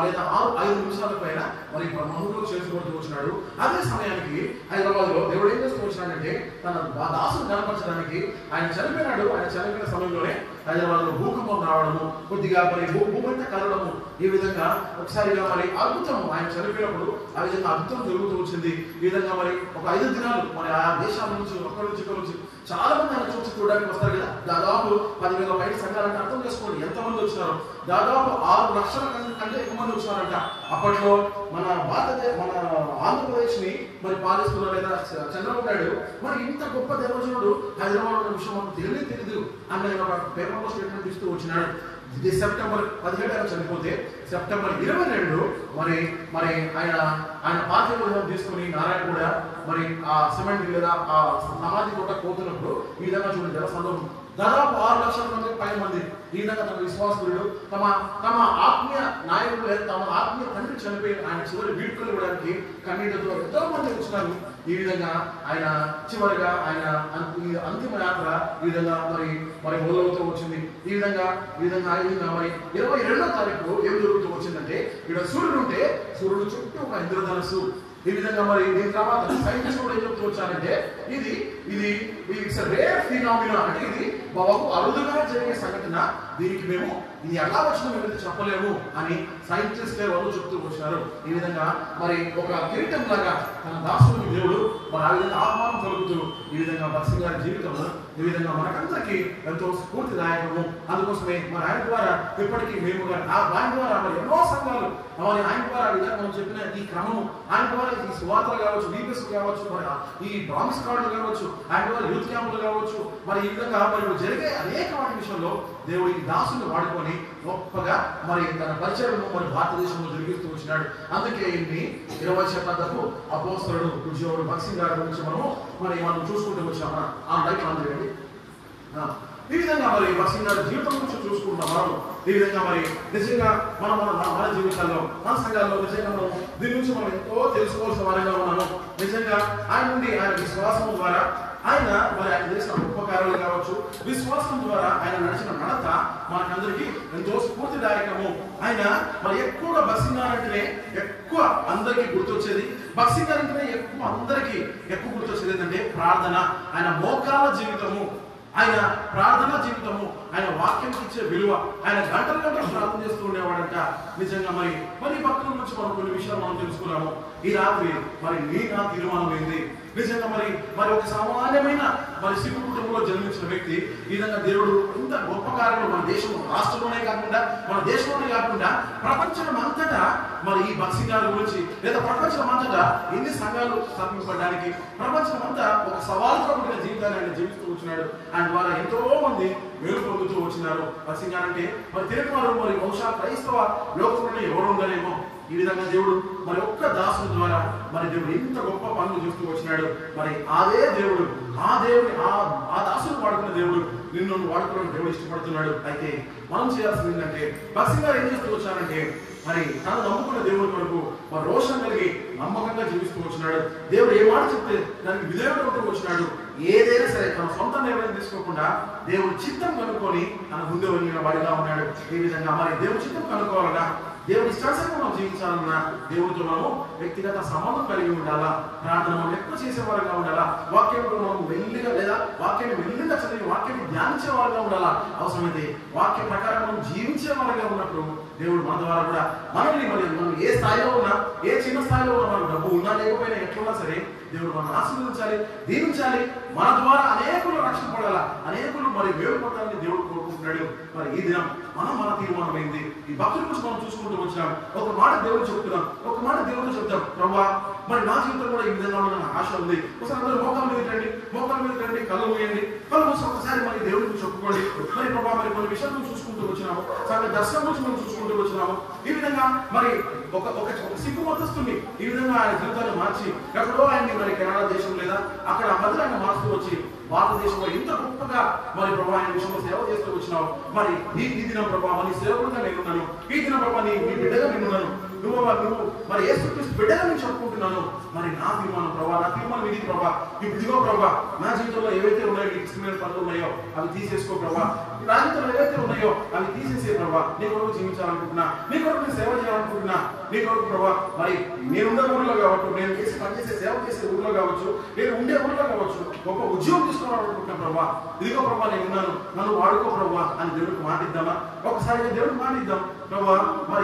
లేదా 6:05 నిమిషాల పైన మరి మహిమలోకి చేర్చబడుతూ వచ్చినాడు. అదే సమయానికి హైదరాబాద్ లో దేవుడు ఏం చేస్తూ వచ్చినాడంటే తన దాసును కనపరచడానికి ఆయన చనిపోయినాడు. ఆయన చనిపోయిన సమయంలోనే హైదరాబాద్ లో భూకంపం రావడము, కొద్దిగా మరి భూమంతా కలవడము, ఈ విధంగా ఒకసారిగా మరి అద్భుతం ఆయన చనిపోయినప్పుడు ఆ విధంగా అద్భుతం జరుగుతూ వచ్చింది. ఈ విధంగా మరి ఒక 5 దినాలు మరి ఆ దేశాల నుంచి ఒక్కడి నుంచి చాలా మంది ఆయన చూడడానికి వస్తారు కదా. దాదాపు 10,000 పైన సంఘాలంటే అర్థం చేసుకోండి ఎంతమంది వచ్చినారు. దాదాపు 6 లక్షల కంటే ఎక్కువ మంది వచ్చినారంట. అప్పట్లో మన ఆంధ్రప్రదేశ్ ని మరి పాలిస్తున్న లేదా చంద్రబాబు నాయుడు మరి ఇంత గొప్ప దేవజనుడు హైదరాబాద్ ఉన్న విషయం మనకు తెలియదు అన్న ఒక పేపర్లో స్టేట్మెంట్ ఇస్తూ వచ్చినాడు. ఇది సెప్టెంబర్ 17 చనిపోతే సెప్టెంబర్ 22 మరి ఆయన పార్టీ తీసుకుని నారాయణ కూడా మరి ఆ సిమెంట్ లేదా ఆ సమాధి కూడా పోతున్నప్పుడు ఈ విధంగా చూడండి జనసందోహం దాదాపు 6 లక్షల మంది ఈ విధంగా తమ విశ్వాసులు తమ ఆత్మీయ నాయకులు లేదా తమ ఆత్మీయ తండ్రి చనిపోయి ఆయన చివరి వీడ్కోలు ఇవ్వడానికి కన్నీటితో ఎంతో మంది వచ్చినారు. ఈ విధంగా ఆయన చివరిగా ఆయన అంతిమ యాత్ర ఈ విధంగా మరి మొదలవుతూ వచ్చింది. ఈ విధంగా మరి 22వ తారీఖు ఏం జరుగుతూ వచ్చిందంటే ఇక్కడ సూర్యుడు ఉంటే సూర్యుడు చుట్టూ ఒక ఇంద్రధనస్సు. ఈ విధంగా మరి దీని తర్వాత సైంటిస్ట్ కూడా ఏం చెప్తూ వచ్చారంటే ఇది రేర్ ఫినామినా, అంటే ఇది బాబు అరుదుగా జరిగే సంఘటన, దీనికి మేము ఇది ఎలా వచ్చినా మేము చెప్పలేము అని సైంటిస్ట్ వాళ్ళు చెప్తూ వచ్చారు. ఈ విధంగా మరి ఒక కిరీటం లాగా తన దాసుని దేవుడు మరి ఆ విధంగా ఆహ్వానం కలుగుతూ ఈ విధంగా బక్సింగ్ గారి జీవితంలో ఈ విధంగా మనకందరికీ ఎంతో స్ఫూర్తిదాయకము. అందుకోసమే మరి ఆయన ద్వారా ఇప్పటికీ మేము ఆయన ద్వారా మరి ఎన్నో సంఘాలు మరి ఆయన ద్వారా విధంగా మనం చెప్పిన ఈ క్రమము, ఆయన ద్వారా ఈ సువార్తలు కావచ్చు, వీపీఎస్ కావచ్చు, మరి ఈ ప్రామిస్ కార్డులు కావచ్చు, ఆయన ద్వారా యూత్ క్యాంపులు కావచ్చు, మరి ఈ విధంగా మరి జరిగే అనేక వాటి విషయంలో దేవుడు ఈ దాసుని వాడుకొని గొప్పగా మరి తన పరిచయము మరి భారతదేశంలో జరిగిస్తూ వచ్చినాడు. అందుకే ఇన్ని 20వ శతాబ్దపు అపోస్తలుడు ఉద్యోగుడు బక్సింగ్ గారి గురించి మనం చూసుకుంటూ వచ్చాము. ఆ లైఫ్ అందరికీ ఈ విధంగా మరి బక్సింగ్ గారి జీవితం గురించి చూసుకుంటాం. మనం ఈ విధంగా మరి నిజంగా మన జీవితాల్లో మన సంఘాల్లో నిజంగా మనం దీని నుంచి మనం ఎంతో తెలుసుకోవాల్సిన వారిగా ఉన్నాము. నిజంగా ఆయన నుండి ఆయన విశ్వాసం ద్వారా ఆయన చేసిన ఉపకారాలు కావచ్చు, విశ్వాసం ద్వారా ఆయన నడిచిన నడత మనకందరికీ ఎంతో స్ఫూర్తిదాయకము. ఆయన మరి ఎక్కువగా బక్సింగ్ గారు అంటేనే ఎక్కువ అందరికీ గుర్తొచ్చేది, బక్సింగ్ గారు అంటేనే అందరికీ ఎక్కువ గుర్తొచ్చేది ఏంటంటే ప్రార్థన. ఆయన మోకాళ్ళ జీవితము, ఆయన ప్రార్థనా జీవితము, ఆయన వాక్యం ఇచ్చే విలువ, ఆయన గంటలు గంటలు ప్రార్థన చేస్తూ ఉండేవాడంట. నిజంగా మరి భక్తుల నుంచి మనం కొన్ని విషయాలు మనం తెలుసుకున్నాము ఈ రాత్రి. మరి నీ నా తీర్మానం ఏంది? నిజంగా మరి ఒక సామాన్యమైన సిక్కు కుటుంబంలో జన్మించిన వ్యక్తి ఈ విధంగా దేవుడు ఇంత గొప్ప కార్యంలో మన దేశం రాష్ట్రంలోనే కాకుండా మన దేశంలోనే కాకుండా ప్రపంచం అంతటా ఈ భక్సింగ్ గారి గురించి లేదా ప్రపంచం అంతటా ఎన్ని సంఘాలు స్థాపించబడడానికి ప్రపంచం అంతా ఒక సవాలుతో కూడిన జీవితాన్ని ఆయన జీవిస్తూ వచ్చినాడు. ఆయన ద్వారా ఎంతో మంది మేలు పొందుతూ వచ్చినారు. భక్సింగ్ గారు అంటే తెలుగు వారు బహుశా క్రైస్తవ లోకంలోనే ఎవరు ఉండలేమో. ఈ విధంగా దేవుడు ఒక్క దాసుల ద్వారా దేవుడు ఇంత గొప్ప పనులు చేస్తూ వచ్చినాడు. అదే దేవుడు ఆ దాసులు వాడుకున్న దేవుడు నిన్ను వాడుకోవడం దేవుడు ఇష్టపడుతున్నాడు. అయితే మనం చేయాల్సింది ఏంటంటే భక్సింగ్ గారు ఏం చేస్తూ వచ్చారంటే తను నమ్ముకున్న దేవుడి వరకు రోషం కలిగి నమ్మకంగా జీవిస్తూ వచ్చినాడు. దేవుడు ఏ మాట చెప్తే దానికి విధేయుడు వచ్చినాడు. ఏదైనా సరే తన సొంత నిర్ణయం తీసుకోకుండా దేవుడి చిత్తం కనుక్కొని తన ముందే వెళ్ళిన వాడిగా ఉన్నాడు. ఈ విధంగా దేవుడి చిత్తం కనుక్కోవాలన్నా, దేవుడి ఇష్టానుసారంగా మనం జీవించాలన్నా దేవుడితో మనము వ్యక్తిగత సంబంధం కలిగి ఉండాలా, ప్రార్థన మనం ఎక్కువ చేసేవారుగా ఉండాలా, వాక్యంలో మనం మెల్లిగా లేదా వాక్యాన్ని మెల్లిగా చదివి వాక్యాన్ని ధ్యానించే వారుగా ఉండాలా, అవసరమైతే వాక్య ప్రకారం మనం జీవించే వారుగా ఉన్నప్పుడు దేవుడు మన ద్వారా కూడా మనల్ని మనం ఏ స్థాయిలో ఉన్నా, ఏ చిన్న స్థాయిలో ఉన్నా, మనకు డబ్బు ఉన్నా లేకపోయినా ఎట్లున్నా సరే దేవుడు మనం ఆశీర్వదించాలి, దీవించాలి. మన ద్వారా అనేకులు రక్షణ పడాలా, అనేకులు వేరు పడాలని దేవుడు కోరుకుంటున్నాడు. ఈ దినం మన తీర్మానం అయింది. ఈ భక్తుల గురించి మనం చూసుకుంటూ వచ్చినాం. ఒక మాట దేవుడు చెప్తున్నాం, ఒక మాట దేవుడు చెప్తాం, ప్రభువా నా జీవితం కూడా ఈ విధంగా ఉన్న ఆశ ఉంది. ఒకసారి అందరూ మోకాళ్ళ మీద రండి, కళ్ళు మూయండి, కళ్ళు మూసి ఒకసారి దేవుడికి చెప్పుకోండి. ప్రభావ కొన్ని విషయాలు చూసుకుంటూ వచ్చినాము, చాలా దర్శనం నుంచి మనం చూసుకుంటూ వచ్చినాము. ఈ విధంగా ఒక సిక్కు మతస్థుని ఈ విధంగా ఆయన జీవితాన్ని మార్చి ఎక్కడో ఆయన్ని కెనడా దేశం లేదా అక్కడ మధ్య ఆయన మార్చుతూ వచ్చి భారతదేశంలో ఇంత గొప్పగా ప్రభావ ఆయన విషయంలో సేవ చేస్తూ వచ్చినావు. ఈ దినం ప్రభావ నీ సేవకుడుగా నేనున్నాను, ఈ దినం ప్రభావ నీ బిడ్డగా నేనున్నాను, నువ్వు యేసుక్రీస్తు బిడ్డగా నేను చెప్పుకుంటున్నాను. నా తీర్మానం ప్రభావ, నా తీర్మానం ఇది ప్రభావ. ఇదిగో ప్రభావ నా జీవితంలో ఏవైతే ఉన్నాయో నీకు ఇష్టమైన పనులు ఉన్నాయో అవి తీసేసుకో ప్రభావ. నా జీవితంలో ఏవైతే ఉన్నాయో అవి తీసేసే ప్రభావ. నీ కొరకు జీవించాలనుకుంటున్నా, నీ కొరకు నేను సేవ చేయాలనుకుంటున్నా, నీ కొరకు ప్రభావ నేను ఉండే ఊళ్ళో కావచ్చు, నేను పనిచేసే సేవ చేసే ఊళ్ళో కావచ్చు, నేను ఉండే ఊళ్ళో కావచ్చు, గొప్ప ఉద్యోగం తీసుకోవాలనుకుంటున్నా ప్రభావ. ఇదిగో ప్రభావ నేను ఉన్నాను, నన్ను వాడుకో ప్రభావ అని దేవుడికి మాటిద్దామా? ఒకసారి దేవుడికి మాటిద్దాం. ప్రభావ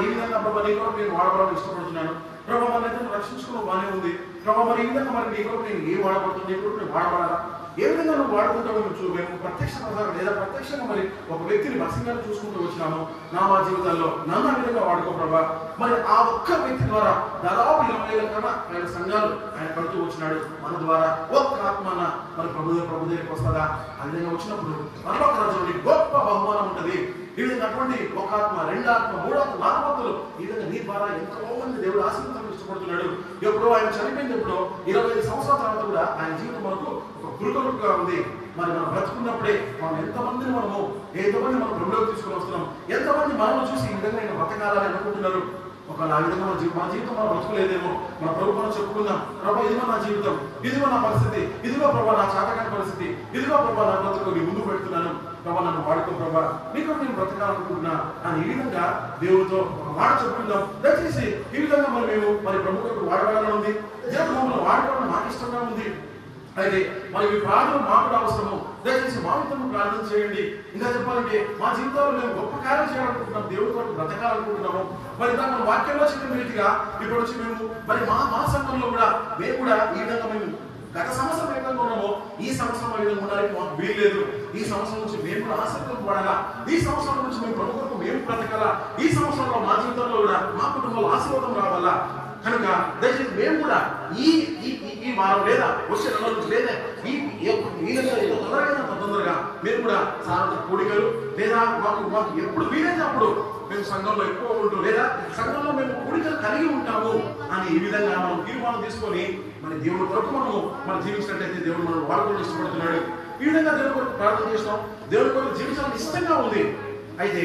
ఈ విధంగా ప్రభావ నీ కొరకు నేను వాడబడాలని ఇష్టపడుతున్నాను. ప్రభావ మనైతే రక్షించుకోవడం బాగానే ఉంది. ప్రభావ ఈ విధంగా నీ కొరకు నేను ఏ వాడబడుతుంది, నీ కొరకు నేను వాడబడాలా? ఏ విధంగా నువ్వు వాడుకుంటావు? మేము ప్రత్యక్ష ప్రసారం లేదా ప్రత్యక్షంగా ఒక వ్యక్తిని భక్సింగా చూసుకుంటూ వచ్చినాము. నా జీవితాల్లో నన్ను ఆ విధంగా వాడుకో ప్రభావ. ఆ ఒక్క వ్యక్తి ద్వారా దాదాపు 20,000 కన్నా ఆయన సంఘాలు ఆయన కడుతూ వచ్చినాడు. మన ద్వారా ఒక్క ఆత్మన ప్రభు దగ్గరికి వస్తుందా? ఆ విధంగా వచ్చినప్పుడు పరలోక రాజ్యంలో గొప్ప బహుమానం ఉంటుంది. ఈ విధంగా అటువంటి ఒక ఆత్మ, 2 ఆత్మ, 3 ఆత్మ, 4 ఆత్మలు ఈ విధంగా నీ ద్వారా ఎంతో మంది దేవుడు ఆశీర్వాదాలు ఇష్టపడుతున్నాడు. ఎప్పుడో ఆయన చనిపోయినప్పుడు 25 సంవత్సరాల తర్వాత కూడా ఆయన జీవితం మనకు ఒక గురుకులుగా ఉంది. మనం బ్రతుకున్నప్పుడే ఎంతమందిని ఎంతమంది మనం ప్రభులోకి తీసుకుని వస్తున్నాం, ఎంతమంది మనల్ని చూసి ఈ విధంగా నేను బ్రతకాలని అనుకుంటున్నారు. ఒకవేళ ఆ విధంగా మన జీవితం మనం బ్రతుకులేదేమో, మన ప్రభు మనం చెప్పుకుందాం, ప్రభా ఇదిగో నా జీవితం, ఇదిగో నా పరిస్థితి, ఇదిగో ప్రభా నా చాతకాని పరిస్థితి, ఇదిగో ప్రభా నా బ్రతుకు నీ ముందు పెడుతున్నాను, ప్రభా నన్ను వాడుకో ప్రభా, నీకు నేను బ్రతకాలనుకుంటున్నా అని ఈ విధంగా దేవుడితో ఒక మాట చెప్పుకుందాం. దయచేసి ఈ విధంగా మేము ప్రభుత్వం వాడబడాలని ఉంది, దేవుడు మమ్మల్ని వాడుకోవడం మాకు ఇష్టంగా ఉంది. అయితే ఈ ప్రార్థన మాకు అవసరము. దయచేసి మా విధంగా ప్రార్థన చేయండి. ఇంకా చెప్పాలంటే మా జీవితంలో మేము గొప్ప కార్యం చేయాలనుకుంటున్నాం, దేవుడి కొరకు బ్రతకాలనుకుంటున్నాము. దాన్ని మన వాక్యంలో చెప్పిన రీతిగా ఇప్పుడు వచ్చి మేము మా సంఘంలో కూడా మేము కూడా ఈ విధంగా మేము గత సంవత్సరం ఏ విధంగా ఉన్నామో ఈ సంవత్సరం ఏ విధంగా ఉండడానికి మాకు వీల్లేదు. ఈ సంవత్సరం నుంచి మేము కూడా ఆసక్తి పడాలా, ఈ సంవత్సరం నుంచి మేము ప్రభు కొరకు మేము బ్రతకాలా, ఈ సంవత్సరంలో మా జీవితంలో కూడా మా కుటుంబంలో ఆశీర్వాదం రావాలా. కనుక దయచేసి మేము కూడా ఈ వారం లేదా వచ్చే 2 రోజులు లేదా తొందరగా మేము కూడా సాధారణ కోడికలు లేదా మాకు ఎప్పుడు వీలైతే అప్పుడు మేము సంఘంలో ఎక్కువ ఉంటూ లేదా సంఘంలో మేము కోడికలు కలిగి ఉంటాము అని ఈ విధంగా మనం తీర్మానం తీసుకొని దేవుడి కొరకు మనం జీవించినట్లయితే దేవుడు మనం వాడుకోవడం ఇష్టపడుతున్నాడు. ఈ విధంగా దేవుడి కొరకు ప్రార్థన చేస్తాం, దేవుడి కొరకు జీవించాలని ఇష్టంగా ఉంది. అయితే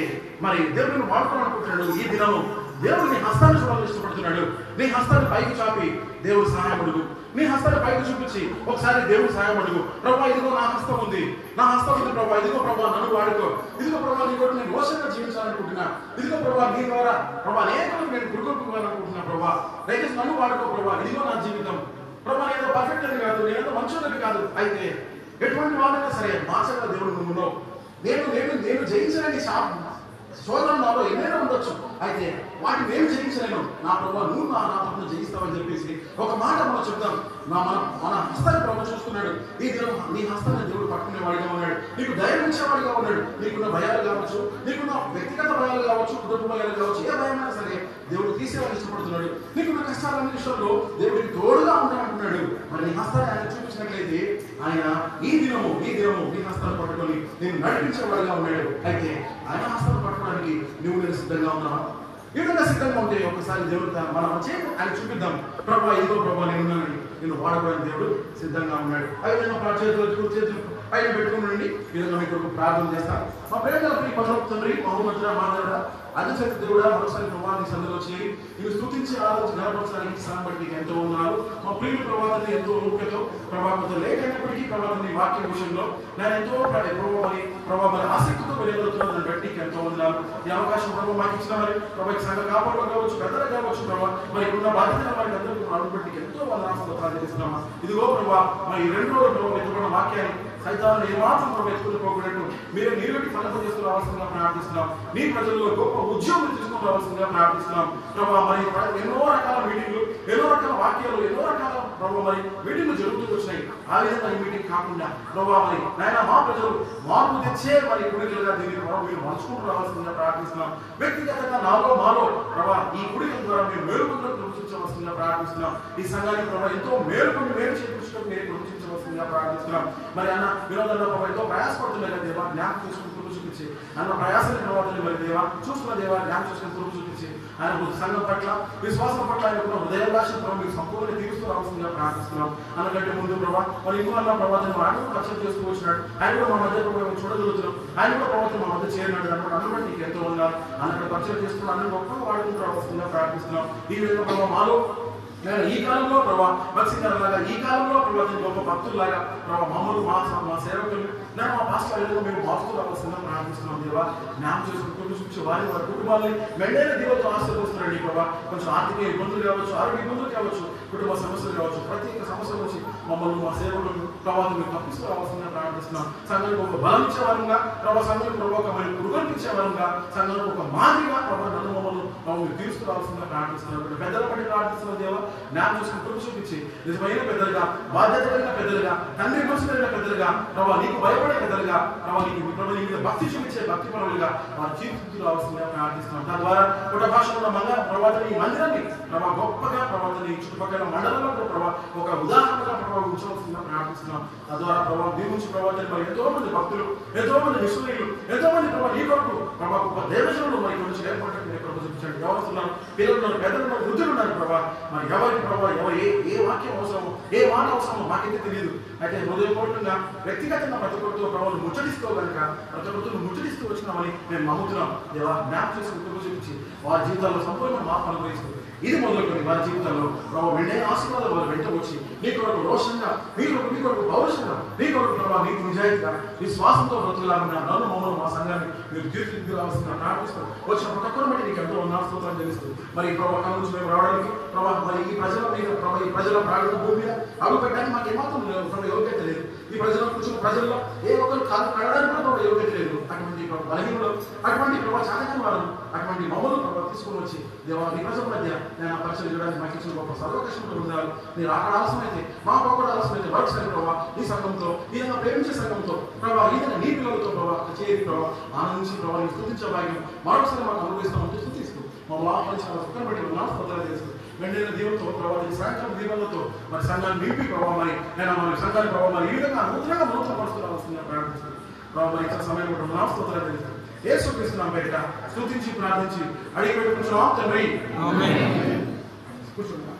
దేవుడిని వాడుకోవాలనుకుంటున్నాడు. ఈ దినము దేవుడు నీ హస్తాన్ని చూడాలని ఇష్టపడుతున్నాడు. నీ హస్తాన్ని పైకి చాపి దేవుడు సహాయం అడుగు. నీ హస్తాన్ని పైకి చూపించి ఒకసారి దేవుడు సహాయం అడుగు. ప్రభా ఇదిగో నా హస్తం ఉంది, నా హస్తం ఉంది ప్రభా, ఇదిగో ప్రభా నన్ను వాడుకో, ఇదిగో ప్రభా నీ కొరకు నేను రోషంగా జీవించాలనుకుంటున్నా, ఇదిగో ప్రభా నీ ద్వారా ప్రభా అనేకలకు నేను గురుకొట్టుకోవాలనుకుంటున్నా ప్రభా, దయచేసి నన్ను వాడుకో ప్రభా, ఇదిగో నా జీవితం ప్రభా. నేనేదో పర్ఫెక్ట్ అని కాదు, నేనేదో మంచోళ్ళని కాదు, అయితే ఎటువంటి వాళ్ళైనా సరే మార్చగల దేవుడు నువ్వు ఉన్నావు. నేను జయించలేని శోధన నాలో ఎన్నైనా ఉండొచ్చు, అయితే వాటిని నేను జయించలేను. నా ప్రభావ నువ్వు నా తప్పును జయిస్తావని చెప్పేసి ఒక మాట మనం చెప్తాం. మన హస్తాన్ని ప్రభు చూస్తున్నాడు. ఈ దినం నీ హస్తాన్ని దేవుడు పట్టుకునేవాడిగా ఉన్నాడు, నీకు ధైర్యం ఇచ్చేవాడిగా ఉన్నాడు. నీకున్న భయాలు కావచ్చు, నీకున్న వ్యక్తిగత భయాలు కావచ్చు, కుటుంబ భయాలు కావచ్చు, ఏ భయమైనా సరే దేవుడు తీసేవాడిని ఇష్టపడుతున్నాడు. నీకున్న కష్టాలన్ని విషయంలో దేవుడికి తోడుగా ఉంటానంటున్నాడు. మరి నీ హస్తాన్ని ఆయన చూపించినట్లయితే ఆయన ఈ దినము నీ హస్తాన్ని పట్టుకొని నేను నడిపించేవాడిగా ఉన్నాడు. అయితే ఆయన హస్తాన్ని పట్టుకోవడానికి నేను సిద్ధంగా ఉన్నావా? ఈ విధంగా సిద్ధంగా ఉంటే ఒకసారి దేవుడు మనం ఆయన చూపిద్దాం. ప్రభా ఇదిగో ప్రభా నేను వాడుకోవడానికి దేవుడు సిద్ధంగా ఉన్నాడు. అవి నేను చేతులు పైన పెట్టుకుని ఈ విధంగా మీకు ప్రార్థన చేస్తాను. మా ప్రేమ పదవ తండ్రి మహోన్నతుడా మాట్లాడా అధిశక్తి దేవుడా మరోసారి ప్రభావాన్ని సందులో చేరి నేను స్తుతించి ఆలోచించడానికి సాంబట్టి ఎంతో ఉన్నారు. మా ప్రియుల ప్రభావాన్ని ఎంతో ఓపికతో ప్రభావంతో లేకపోయినప్పటికీ ప్రభావాన్ని వాక్య విషయంలో నేను ఎంతో ప్రభావాన్ని ఆసక్తితో వెళ్ళగలుగుతున్నాను బట్టి ఎంతో ఉన్నారు. ఈ అవకాశం ప్రభావం మాకు ఇచ్చిన మరి ప్రభావ సంఘ కాపాడు కావచ్చు, పెద్దలు కావచ్చు, ప్రభావ మరి ఉన్న బాధ్యత వారికి అందరికీ బట్టి ఎంతో వందనాలు ప్రార్థిస్తున్నామా. ఇదిగో ప్రభావ మరి ఈ 2 రోజులు ప్రభావం ఎదుర్కొన్న వాక్యాన్ని సైతాన్ని ఏమాత్రం ప్రభావ ఎత్తుకుపోకూడదు మీరే నీరుటి ఫలం చేస్తూ రావాల్సిందిగా ప్రార్థిస్తున్నాం. నీ ప్రజల్లో గొప్ప ఉద్యోగం తీసుకుని రావాల్సిందిగా ప్రార్థిస్తున్నాం. ప్రభావ మరి ఎన్నో రకాల మీటింగ్లు, ఎన్నో రకాల వాక్యాలు, ఎన్నో రకాల ప్రభావ మరి మీటింగ్లు జరుగుతూ వచ్చినాయి. ఆ విధంగా ఈ మీటింగ్ కాకుండా ప్రభావ మరి నాయన మా ప్రజలు మార్పు తెచ్చే మరి కుడికలుగా దీన్ని మీరు మలుచుకుంటూ రావాల్సిందిగా ప్రార్థిస్తున్నాం. వ్యక్తిగతంగా మాలో ప్రభావ ఈ కుడికల ద్వారా మీరు మేలుకొండకు ప్రవేశించవలసిందిగా ప్రార్థిస్తున్నాం. ఈ సంఘానికి ప్రభావ ఎంతో మేలుకొని మేలు చేయించడం మీరు ప్రవేశించవలసిందిగా ప్రార్థిస్తున్నాం. మరి అన్న వినోదంలో ప్రభావ ఎంతో ప్రయాసపడుతున్నాయి కదా దేవా, జ్ఞాపకం చేసుకుని చూపించి అన్న ప్రయాసాన్ని ప్రభావం మరి దేవా చూస్తున్న దేవా జ్ఞాపకం చేసుకుని చూపించి ఆయన సంఘం పట్ల విశ్వాసం పట్ల ఆయన హృదయాభాష మీరు సంపూర్ణ తీరుస్తూ రావాల్సిందిగా ప్రార్థిస్తున్నాం. అన్నకంటే ముందు ప్రభావ మరి ఇంకో అన్న ప్రభావం ఆయన పరిచయం చేస్తూ వచ్చినాడు. ఆయన కూడా మా మధ్య ప్రభావం చూడగలుగుతున్నాం. ఆయన కూడా ప్రభావం మా మధ్య చేరినాడు అన్నమాట. అన్నమాట నీకు ఎంతో ఉన్నారు. అన్నట్టు పరిచయం చేసుకుని అన్న గొప్పగా వాడుకుంటూ రావాల్సిందిగా ప్రార్థిస్తున్నాం. ఈ విధంగా ప్రభావ మాలో ఈ కాలంలో ప్రభావ మత్స్యకారులాగా, ఈ కాలంలో ప్రభావం గొప్ప భక్తుల్లాగా ప్రభావ మమ్మల్ని మా సేవకులు మా పాస్టర్లు మేము మారుతూ రావాల్సిందిగా ప్రార్థిస్తున్నాం. దేవా జ్ఞాపకం చేసుకుని చూపించే వారి కుటుంబాలని మెండైన దీవతో ఆశీర్వదిస్తున్నాడు. ప్రభావ కొంచెం ఆర్థిక ఇబ్బందులు కావచ్చు, ఆరోగ్య ఇబ్బందులు కావచ్చు, కుటుంబ సమస్యలు కావచ్చు, ప్రతి ఒక్క సమస్య వచ్చి మమ్మల్ని మా సేవకులను ప్రభావం మీరు తప్పిస్తూ రావాల్సిందిగా ప్రార్థిస్తున్నాం. సంఘానికి ఒక బలం ఇచ్చేవారంగా ప్రభావ, సంఘానికి ప్రభావమైన కృపనిపించేవారంగా, సంఘానికి ఒక మాదిరిగా ప్రభావ నన్ను మమ్మల్ని తీరుస్తూ రావాల్సిందిగా ప్రార్థిస్తున్నాం. పెద్దల పట్టి ప్రార్థిస్తున్న దేవ జ్ఞాపకం చేసుకుని చూపించి నిజమైన పెద్దలుగా, బాధ్యత కలిగిన పెద్దలుగా, తండ్రి మనసు కలిగిన పెద్దలుగా, ప్రభావ నీకు భయపడే పెద్దలుగా, ప్రభావ నీకు నీ మీద భక్తి చూపించే భక్తి పరులుగా వారు జీవిస్తూ రావాల్సిందిగా ప్రార్థిస్తున్నాం. తద్వారా ఒక భాషలో ఉన్న ప్రభావం ఈ మందిరాన్ని ప్రభావ గొప్పగా ప్రభావం ఈ చుట్టుపక్కల మండలంలో ప్రభావ ఒక ఉదాహరణగా ప్రభావం ఉంచవలసిందిగా ప్రార్థిస్తున్నాం. తద్వారా ప్రభావం దీవించి ప్రభావం మరి ఎంతో మంది భక్తులు, ఎంతో మంది విశ్వనీయులు, ఎంతో మంది ప్రభావ నీ కొరకు ప్రభావ గొప్ప దేవజనులు మరి కొంచెం ఏర్పడటం మీరు ప్రభావ చూపించండి. ఎవరున్నారు, పిల్లలు ఉన్నారు, పెద్దలు ఉన్నారు, వృద్ధులు ఉన్నారు ప్రభావ. మరి ఎవరికి ప్రభావ ఏ వాక్యం అవసరమో, ఏ మాట అవసరమో మాకైతే తెలియదు. అయితే హృదయపూర్వకంగా వ్యక్తిగతంగా ప్రతి ఒక్కరితో ప్రభావం ముచ్చటిస్తూ కనుక ప్రతి ఒక్కరితో ముచ్చటిస్తూ వచ్చినామని మేము నమ్ముతున్నాం. దేవా జ్ఞాపకం చేసుకుని చూపించి వారి జీవితాల్లో సంపూర్ణ మార్పు అనుభవిస్తూ ఇది మొదలుకొని వారి జీవితాల్లో ప్రభావ వెంటనే ఆశీర్వాదాలు వారు వెంట వచ్చి నీ కొరకు రోషంగా, నీ కొరకు పౌరుషంగా, నీ కొరకు ప్రభావ నీకు నిజాయితీగా విశ్వాసంతో బ్రతుకులాగా నన్ను మమ్మల్ని మా సంఘాన్ని మీరు తీర్చిదిద్దాల్సిందిగా ప్రార్థిస్తూ వచ్చిన ప్రతి ఒక్కరు బట్టి నీకు ఎంతో స్తోత్రాలు తెలుస్తూ మరి ప్రభావ నుంచి మేము రావడానికి ప్రభావ మరి ఈ ప్రజల మీద ప్రభావ ఈ ప్రజల ప్రాణుల భూమి మీద అడుగు పెట్టడానికి మాకు ఏమాత్రం యోగ్యత లేదు. ఈ ప్రజల కూర్చున్న ప్రజల్లో ఏ ఒక్కరు కాదు కడడానికి కూడా ప్రభావ యోగ్యత లేదు. అటువంటి బలహీనలు, అటువంటి ప్రభావ చాతకం వారు, అటువంటి మమ్మల్ని ప్రభావ తీసుకుని వచ్చి దేవా నీ ప్రజల మధ్య నేను పరిచయం చేయడానికి మాకు ఇచ్చిన గొప్ప సర్వకష్టంతో ఉండాలి. మీరు అక్కడ ఆలస్యమైతే మాకు అక్కడ ఆలస్యమైతే మరొకసారి ప్రభావ ఈ సంఘంతో, ఈ విధంగా ప్రేమించే సంఘంతో ప్రభావ ఈ విధంగా నీ పిల్లలతో ప్రభావ చేరి ప్రభావ ఆనందించి ప్రభావ నీకు స్తుతించే భాగ్యం మరొకసారి మాకు అనుభవిస్తామంటూ స్తుతిస్తూ మమ్మల్ని ఆహ్వానించిన ఒక్కరి బట్టి స్తోత్రాలు చేస్తూ వెంటనే దీవులతో ప్రభావ సాయంత్రం దీవులతో మరి సంఘాన్ని నింపి ప్రభావ మరి నేను మన సంఘాన్ని ప్రభావ మరి ఈ విధంగా నూతనంగా పరుస్తున్నాల్సిందిగా ప్రార్థిస్తుంది. ప్రభావ మరి ఇచ్చిన సమయం కూడా స్తోత్రాలు చేస్తూ యేసుక్రీస్తు పేరిట స్తుతించి ప్రార్థించి అడిగి పెట్టుకుంటున్నాం తండ్రి. ఆమేన్. కూర్చోండి.